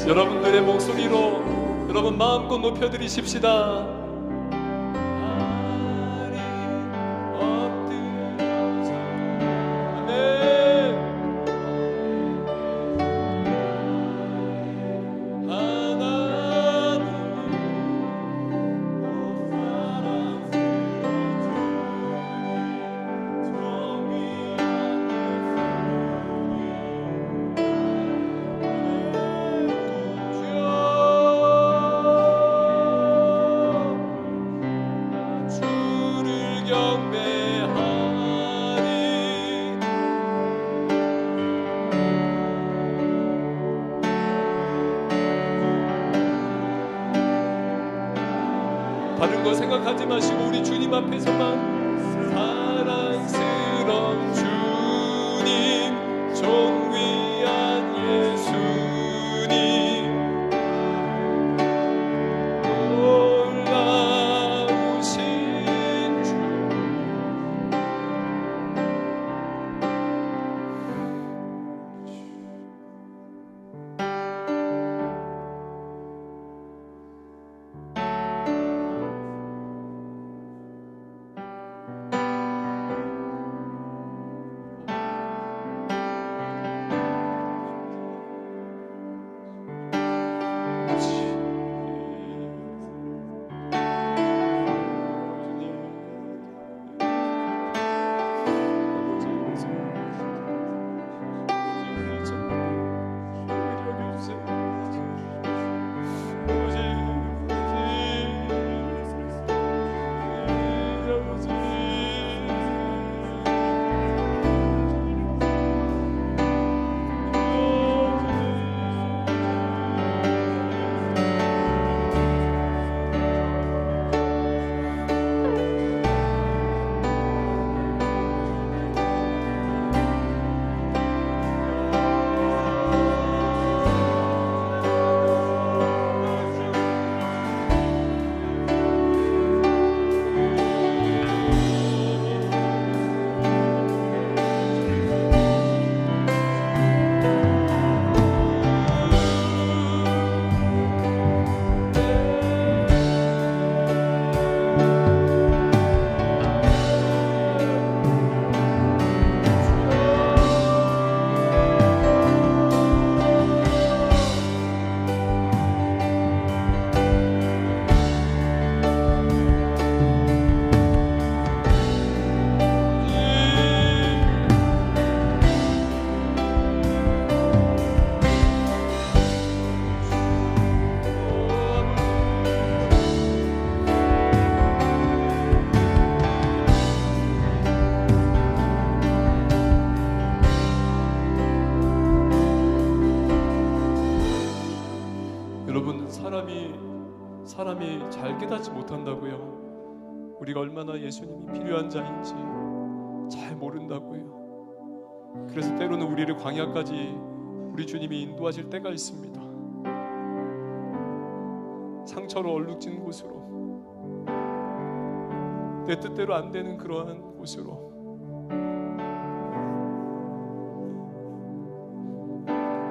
여러분들의 목소리로 여러분 마음껏 높여드리십시다. 다른 거 생각하지 마시고 우리 주님 앞에서만 사랑스러운 주님, 존귀한 예수님, 놀라우신 주. 사람이 잘 깨닫지 못한다고요. 우리가 얼마나 예수님이 필요한 자인지 잘 모른다고요. 그래서 때로는 우리를 광야까지 우리 주님이 인도하실 때가 있습니다. 상처로 얼룩진 곳으로, 내 뜻대로 안 되는 그러한 곳으로,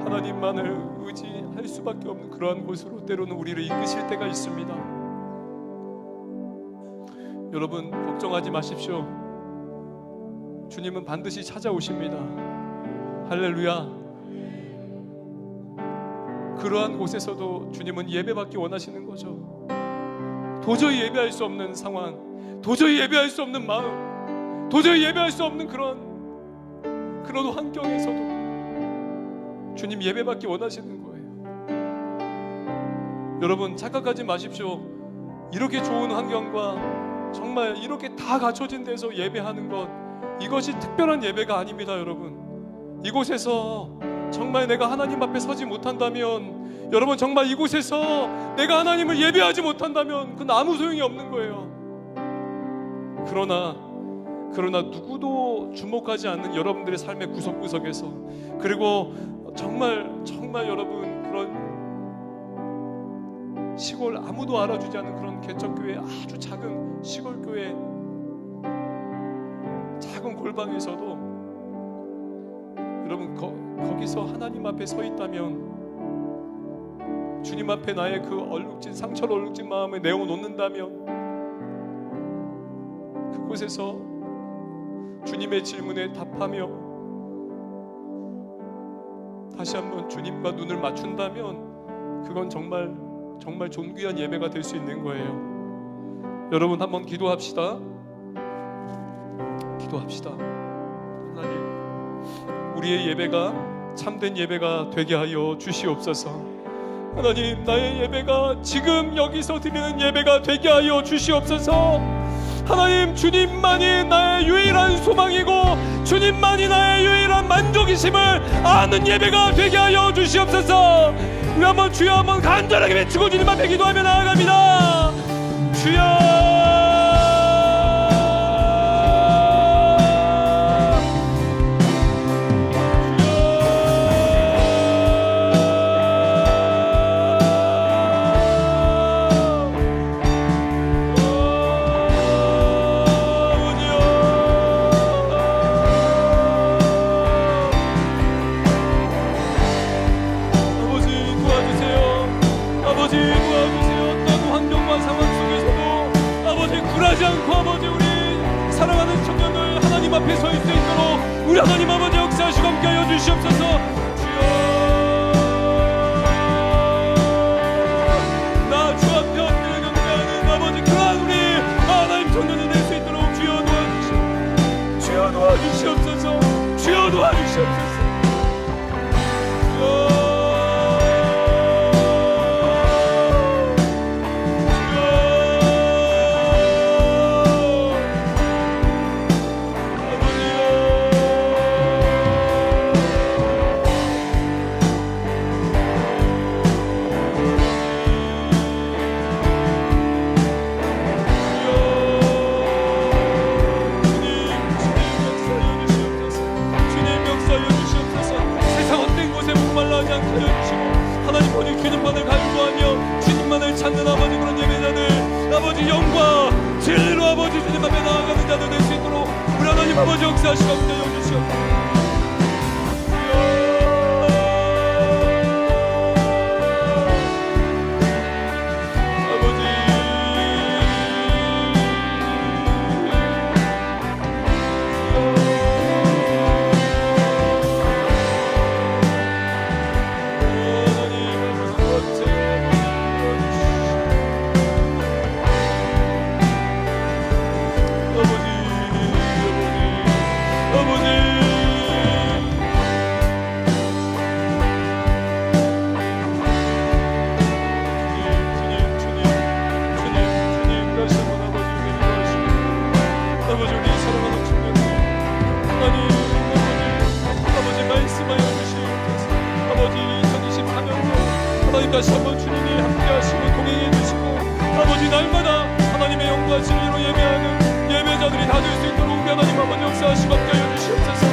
하나님만을 의지할 수밖에 없는 그러한 곳으로 때로는 우리를 이끄실 때가 있습니다. 여러분 걱정하지 마십시오. 주님은 반드시 찾아오십니다. 할렐루야. 그러한 곳에서도 주님은 예배받기 원하시는 거죠. 도저히 예배할 수 없는 상황, 도저히 예배할 수 없는 마음, 도저히 예배할 수 없는 그런 환경에서도 주님 예배받기 원하시는 거예요. 여러분 착각하지 마십시오. 이렇게 좋은 환경과 정말 이렇게 다 갖춰진 데서 예배하는 것, 이것이 특별한 예배가 아닙니다. 여러분 이곳에서 정말 내가 하나님 앞에 서지 못한다면, 여러분 정말 이곳에서 내가 하나님을 예배하지 못한다면 그건 아무 소용이 없는 거예요. 그러나 누구도 주목하지 않는 여러분들의 삶의 구석구석에서, 그리고 정말 여러분 그런 시골 아무도 알아주지 않는 그런 개척교회, 아주 작은 시골교회 작은 골방에서도 여러분 거기서 하나님 앞에 서 있다면 주님 앞에 나의 그 얼룩진 상처로 얼룩진 마음을 내어놓는다면 그곳에서 주님의 질문에 답하며 다시 한번 주님과 눈을 맞춘다면 그건 정말 존귀한 예배가 될 수 있는 거예요. 여러분 한번 기도합시다. 하나님, 우리의 예배가 참된 예배가 되게 하여 주시옵소서. 하나님, 나의 예배가 지금 여기서 드리는 예배가 되게 하여 주시옵소서. 하나님, 주님만이 나의 유일한 소망이고 주님만이 나의 유일한 만족이심을 아는 예배가 되게 하여 주시옵소서. 우리 한번 주여 한번 간절하게 외치고 주님 앞에 기도하며 나아갑니다. 주여, 앞에 서 있을 수 있도록 우리 하나님 아버지 역사하시고 함께하여 주시옵소서. 주여, 나 주 앞에 엎드려 경배하는 아버지 그러한 우리 하나님 청년이 될 수 있도록 주여 도와주시옵소서. 주여 도와주시옵소서. 주여 도와주시옵소서. 찾는 아버지 그런 예배자들 아버지 영과 진리로 아버지 주님 앞에 나아가는 자들 될 수 있도록 우리 하나님 아버지 역사하시고 함께하여 주시옵소서. 다시 한번 주님이 함께하시고 동행해 주시고 아버지 날마다 하나님의 영과 진리로 예배하는 예배자들이 다 될 수 있도록 우리 하나님 아버지 역사하시고 함께하여 주시옵소서.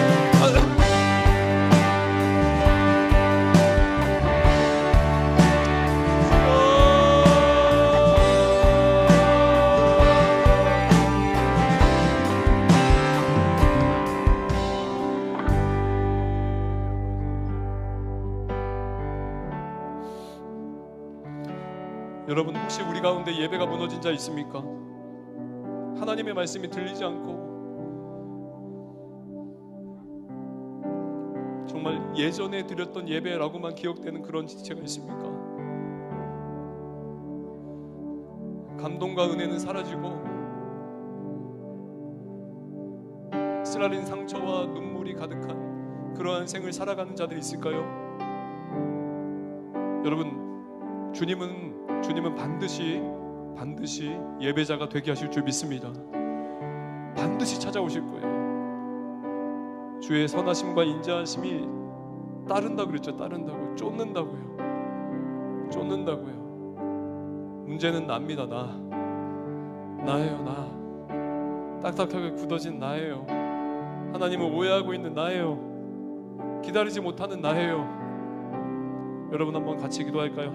여러분 혹시 우리 가운데 예배가 무너진 자 있습니까? 하나님의 말씀이 들리지 않고 정말 예전에 드렸던 예배라고만 기억되는 그런 지체가 있습니까? 감동과 은혜는 사라지고 쓰라린 상처와 눈물이 가득한 그러한 생을 살아가는 자들이 있을까요? 여러분 주님은 반드시 예배자가 되게 하실 줄 믿습니다. 반드시 찾아오실 거예요. 주의 선하심과 인자하심이 따른다고 그랬죠. 따른다고, 쫓는다고요. 문제는 납니다. 나예요. 나 딱딱하게 굳어진 나예요. 하나님을 오해하고 있는 나예요. 기다리지 못하는 나예요. 여러분 한번 같이 기도할까요?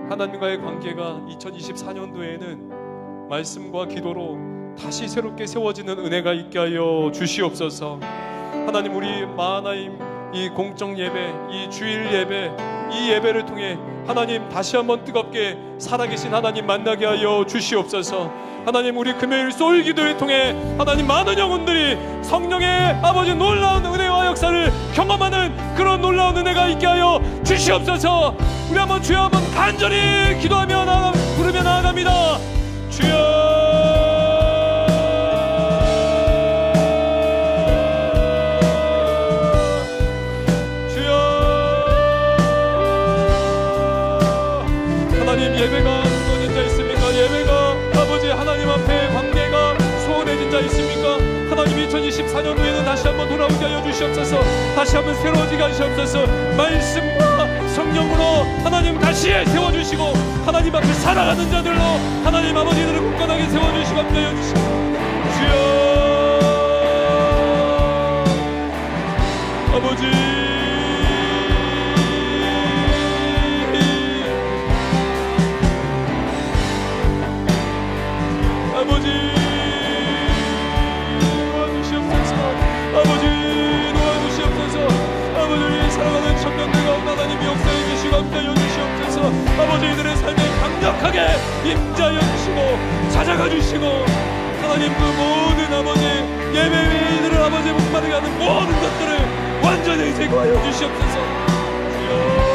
하나님과의 관계가 2024년도에는 말씀과 기도로 다시 새롭게 세워지는 은혜가 있게 하여 주시옵소서. 하나님, 우리 마하나임 이 공적 예배, 이 주일 예배, 이 예배를 통해 하나님 다시 한번 뜨겁게 살아계신 하나님 만나게 하여 주시옵소서. 하나님, 우리 금요일 소울 기도를 통해 하나님 많은 영혼들이 성령의 아버지 놀라운 은혜와 역사를 경험하는 그런 놀라운 은혜가 있게 하여 주시옵소서. 우리 한번 주여 한번 간절히 기도하며 부르며 나아갑니다. 주여, 예배가 무너진 자 있습니까? 예배가 아버지 하나님 앞에 관계가 소원해진 자 있습니까? 하나님 2024년 후에는 다시 한번 돌아오게 하여 주시옵소서. 다시 한번 새로워지게 하시옵소서. 말씀과 성령으로 하나님 다시 세워주시고 하나님 앞에 살아가는 자들로 하나님 아버지들을 굳건하게 세워주시고 함께 하여 주시옵소서. 주여 아버지, 아버지 도와주시옵소서. 아버지 도와주시옵소서. 아버지, 우리 사랑하는 청년들 가운데 하나님이 역사해 주시고 함께하여 주시옵소서. 아버지, 이들의 삶에 강력하게 임자여 주시고 찾아가 주시고 하나님, 그 모든 아버지 예배 위에 이들을 아버지 목마르게 하는 모든 것들을 완전히 제거하여 주시옵소서. 주여,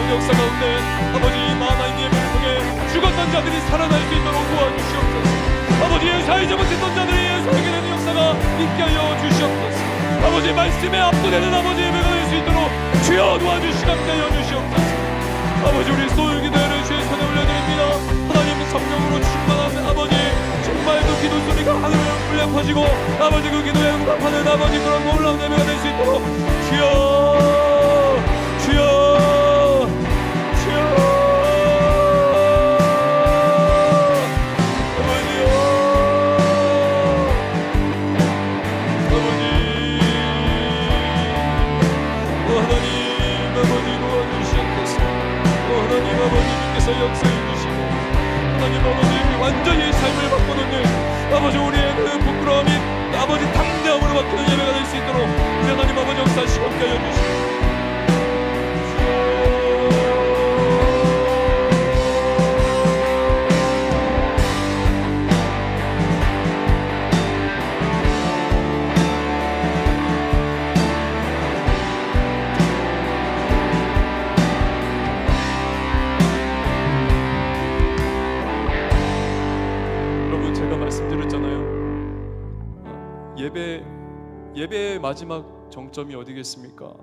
역사 가운데 아버지 만화의 예배를 통해 죽었던 자들이 살아날 수 있도록 도와주시옵소서. 아버지, 예수하지 못했던 자들이 예수하게 되는 역사가 있게 하여 주시옵소서. 아버지, 말씀에 압도되는 아버지 예배가 될 수 있도록 주여 도와주시고 함께 하여 주시옵소서. 아버지, 우리 소울 기도회를 주의 손에 올려드립니다. 하나님 성령으로 충만한 아버지, 정말 그 기도 소리가 하늘을 울려 퍼지고 아버지 그 기도에 응답하는 아버지 그런 놀라운 예배가 될 수 있도록 주여, 주여, 역사해 주시고 하나님 아버지 완전히 삶을 바꿔놓는 아버지 우리의 그 부끄러움이 아버지 당대함으로 바뀌는 예배가 될 수 있도록 하나님 아버지 역사하시고 함께 하여 주시고 예배의 마지막 정점이 어디겠습니까?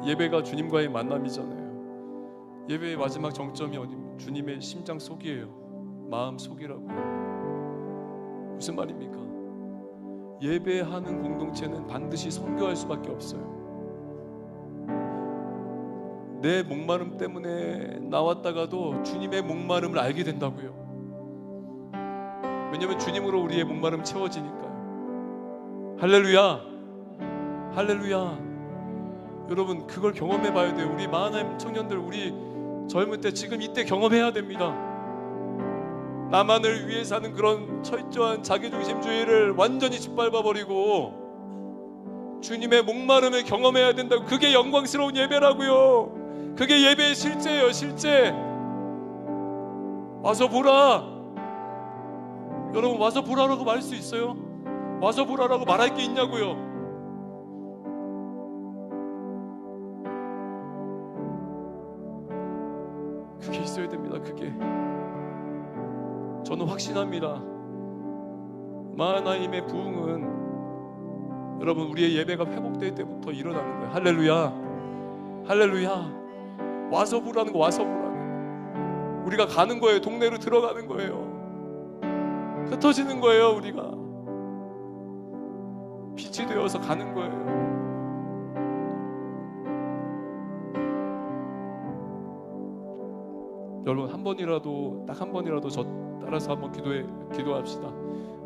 예배가 주님과의 만남이잖아요. 예배의 마지막 정점이 어디입니까? 주님의 심장 속이에요. 마음 속이라고요. 무슨 말입니까? 예배하는 공동체는 반드시 선교할 수밖에 없어요. 내 목마름 때문에 나왔다가도 주님의 목마름을 알게 된다고요. 왜냐하면 주님으로 우리의 목마름 채워지니까요. 할렐루야, 할렐루야. 여러분, 그걸 경험해 봐야 돼요. 우리 마하나임 청년들, 우리 젊을 때 지금 이때 경험해야 됩니다. 나만을 위해 사는 그런 철저한 자기중심주의를 완전히 짓밟아버리고 주님의 목마름을 경험해야 된다고. 그게 영광스러운 예배라고요. 그게 예배의 실제예요. 실제. 와서 보라. 여러분, 와서 보라라고 말할 수 있어요? 와서 보라라고 말할 게 있냐고요. 그게 있어야 됩니다. 그게. 저는 확신합니다. 하나님의 부흥은 여러분, 우리의 예배가 회복될 때부터 일어나는 거예요. 할렐루야. 할렐루야. 와서 보라는 거. 와서 보라는 거. 우리가 가는 거예요. 동네로 들어가는 거예요. 흩어지는 거예요. 우리가 빛이 되어서 가는 거예요. 여러분, 한 번이라도, 딱 한 번이라도 저 따라서 한번 기도합시다.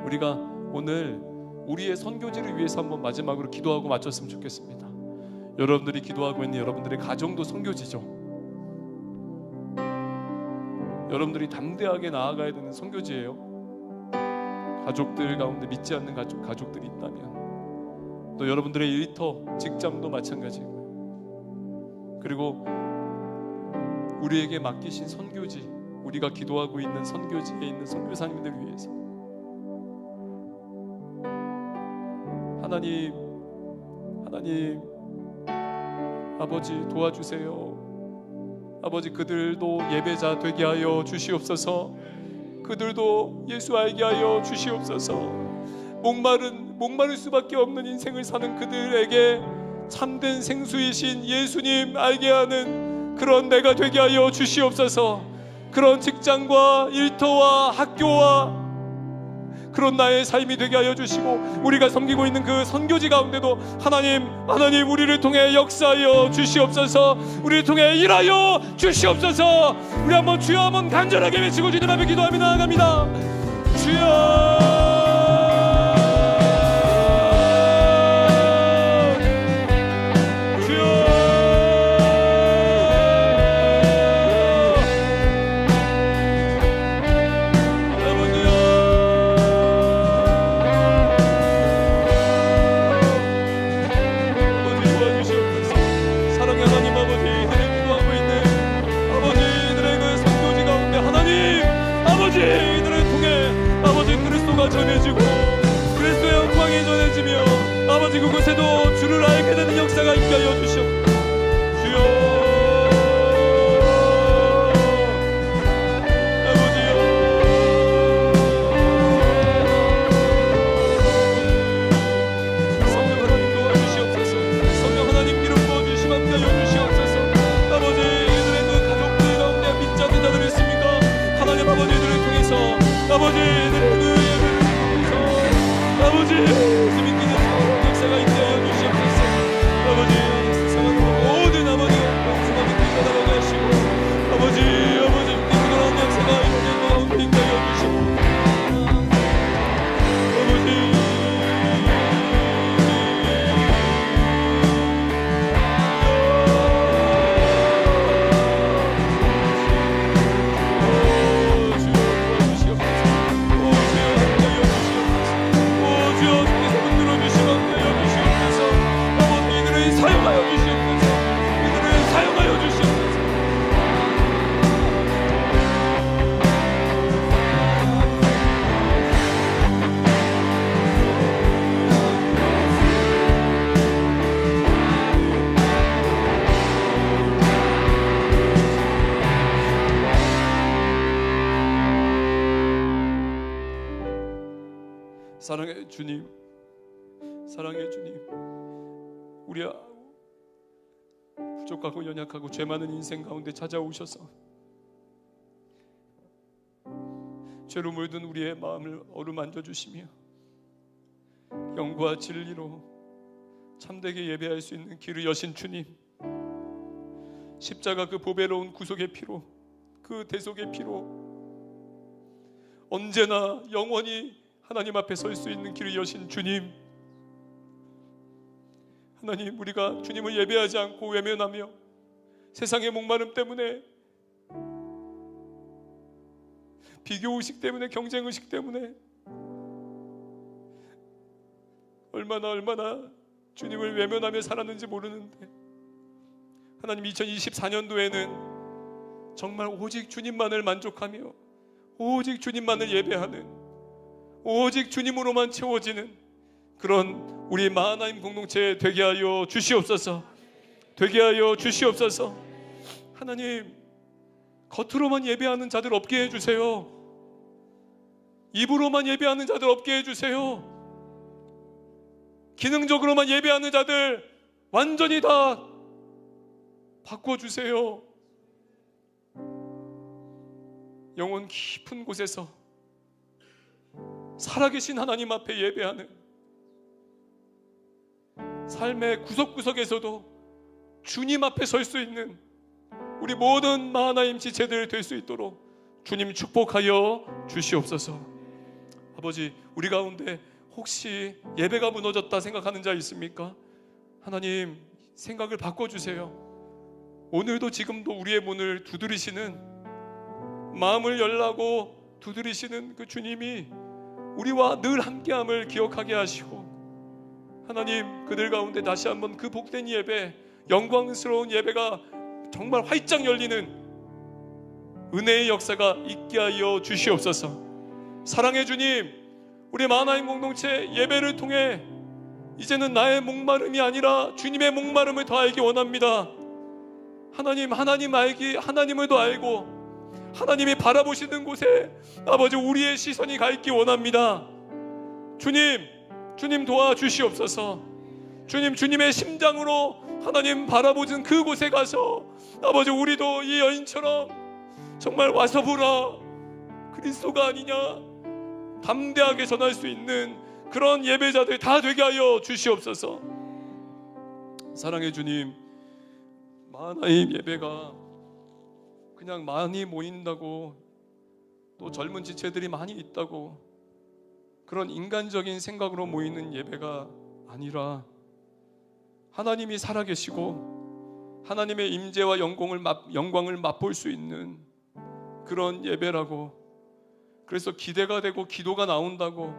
우리가 오늘 우리의 선교지를 위해서 한번 마지막으로 기도하고 마쳤으면 좋겠습니다. 여러분들이 기도하고 있는 여러분들의 가정도 선교지죠. 여러분들이 담대하게 나아가야 되는 선교지예요. 가족들 가운데 믿지 않는 가족들이 있다면, 또 여러분들의 일터, 직장도 마찬가지고요. 그리고 우리에게 맡기신 선교지, 우리가 기도하고 있는 선교지에 있는 선교사님들 위해서 하나님 아버지 도와주세요. 아버지, 그들도 예배자 되게 하여 주시옵소서. 그들도 예수 알게 하여 주시옵소서. 목마를 수밖에 없는 인생을 사는 그들에게 참된 생수이신 예수님 알게 하는 그런 내가 되게 하여 주시옵소서. 그런 직장과 일터와 학교와 그런 나의 삶이 되게 하여 주시고, 우리가 섬기고 있는 그 선교지 가운데도 하나님 우리를 통해 역사하여 주시옵소서. 우리를 통해 일하여 주시옵소서. 우리 한번 주여 한번 간절하게 외치고 주님 앞에 기도하며 나아갑니다. 주여, 전해지고 그리스도의 영광이 전해지며 아버지 그곳에도 주를 알게 되는 역사가 있게 하여 주시옵소서. 주여, 아버지여, 성령 하나님 도와주시옵소서. 성령 하나님 기름 부어주시면 함께 하여 주시옵소서. 아버지, 이들의 그 가족들 가운데 믿지 않는 자들이 있습니까? 하나님 아버지, 이들을 통해서 아버지 이들의 그 아버지 믿기는 역사가 있게 하여 주시옵소서. 아버지, 세상의 모든 아버지 성령을 믿게 하시고 아버지 믿기는 역사가 있게 가운데 있게 하여 주시고 아버지 사랑의 주님, 사랑의 주님, 우리 부족하고 연약하고 죄 많은 인생 가운데 찾아오셔서 죄로 물든 우리의 마음을 어루만져 주시며 영과 진리로 참되게 예배할 수 있는 길을 여신 주님, 십자가 그 보배로운 구속의 피로, 그 대속의 피로 언제나 영원히 하나님 앞에 설 수 있는 길을 여신 주님, 하나님, 우리가 주님을 예배하지 않고 외면하며 세상의 목마름 때문에 비교의식 때문에, 경쟁의식 때문에 얼마나 주님을 외면하며 살았는지 모르는데, 하나님 2024년도에는 정말 오직 주님만을 만족하며 오직 주님만을 예배하는, 오직 주님으로만 채워지는 그런 우리 마하나임 공동체 되게 하여 주시옵소서. 되게 하여 주시옵소서. 하나님, 겉으로만 예배하는 자들 없게 해주세요. 입으로만 예배하는 자들 없게 해주세요. 기능적으로만 예배하는 자들 완전히 다 바꿔주세요. 영혼 깊은 곳에서 살아계신 하나님 앞에 예배하는, 삶의 구석구석에서도 주님 앞에 설 수 있는 우리 모든 마하나임 지체들 될 수 있도록 주님 축복하여 주시옵소서. 아버지, 우리 가운데 혹시 예배가 무너졌다 생각하는 자 있습니까? 하나님, 생각을 바꿔주세요. 오늘도 지금도 우리의 문을 두드리시는, 마음을 열라고 두드리시는 그 주님이 우리와 늘 함께함을 기억하게 하시고, 하나님, 그들 가운데 다시 한번 그 복된 예배, 영광스러운 예배가 정말 활짝 열리는 은혜의 역사가 있게 하여 주시옵소서. 사랑의 주님, 우리 마하나임 공동체 예배를 통해 이제는 나의 목마름이 아니라 주님의 목마름을 더 알기 원합니다. 하나님, 하나님을 더 알고 하나님이 바라보시는 곳에 아버지 우리의 시선이 가 있기 원합니다. 주님 도와주시옵소서. 주님의 심장으로 하나님 바라보는 그곳에 가서 아버지 우리도 이 여인처럼 정말 와서 보라, 그리스도가 아니냐 담대하게 전할 수 있는 그런 예배자들 다 되게 하여 주시옵소서. 사랑의 주님, 마하나임 예배가 그냥 많이 모인다고, 또 젊은 지체들이 많이 있다고 그런 인간적인 생각으로 모이는 예배가 아니라 하나님이 살아계시고 하나님의 임재와 영광을 맛볼 수 있는 그런 예배라고, 그래서 기대가 되고 기도가 나온다고,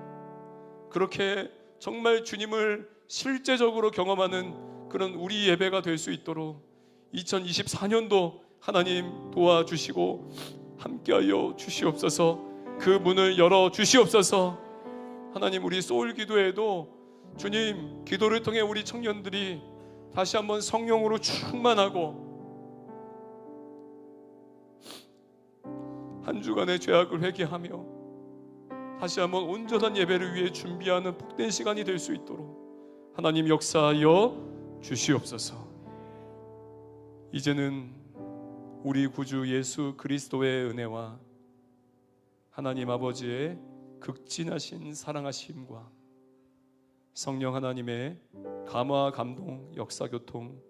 그렇게 정말 주님을 실제적으로 경험하는 그런 우리 예배가 될 수 있도록 2024년도 하나님 도와주시고 함께하여 주시옵소서. 그 문을 열어 주시옵소서. 하나님, 우리 소울 기도에도 주님, 기도를 통해 우리 청년들이 다시 한번 성령으로 충만하고 한 주간의 죄악을 회개하며 다시 한번 온전한 예배를 위해 준비하는 복된 시간이 될 수 있도록 하나님 역사하여 주시옵소서. 이제는 우리 구주 예수 그리스도의 은혜와 하나님 아버지의 극진하신 사랑하심과 성령 하나님의 감화 감동 역사교통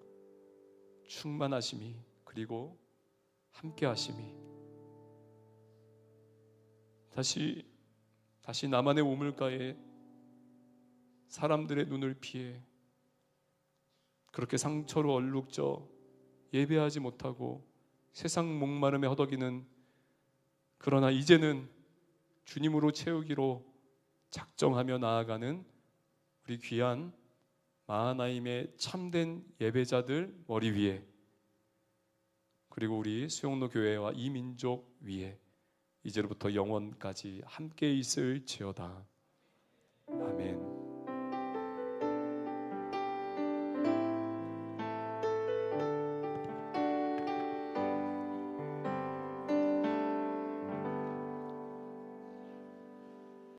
충만하심이, 그리고 함께하심이 다시 나만의 우물가에 사람들의 눈을 피해 그렇게 상처로 얼룩져 예배하지 못하고 세상 목마름에 허덕이는, 그러나 이제는 주님으로 채우기로 작정하며 나아가는 우리 귀한 마하나임의 참된 예배자들 머리 위에, 그리고 우리 수용로 교회와 이 민족 위에 이제로부터 영원까지 함께 있을지어다. 아멘.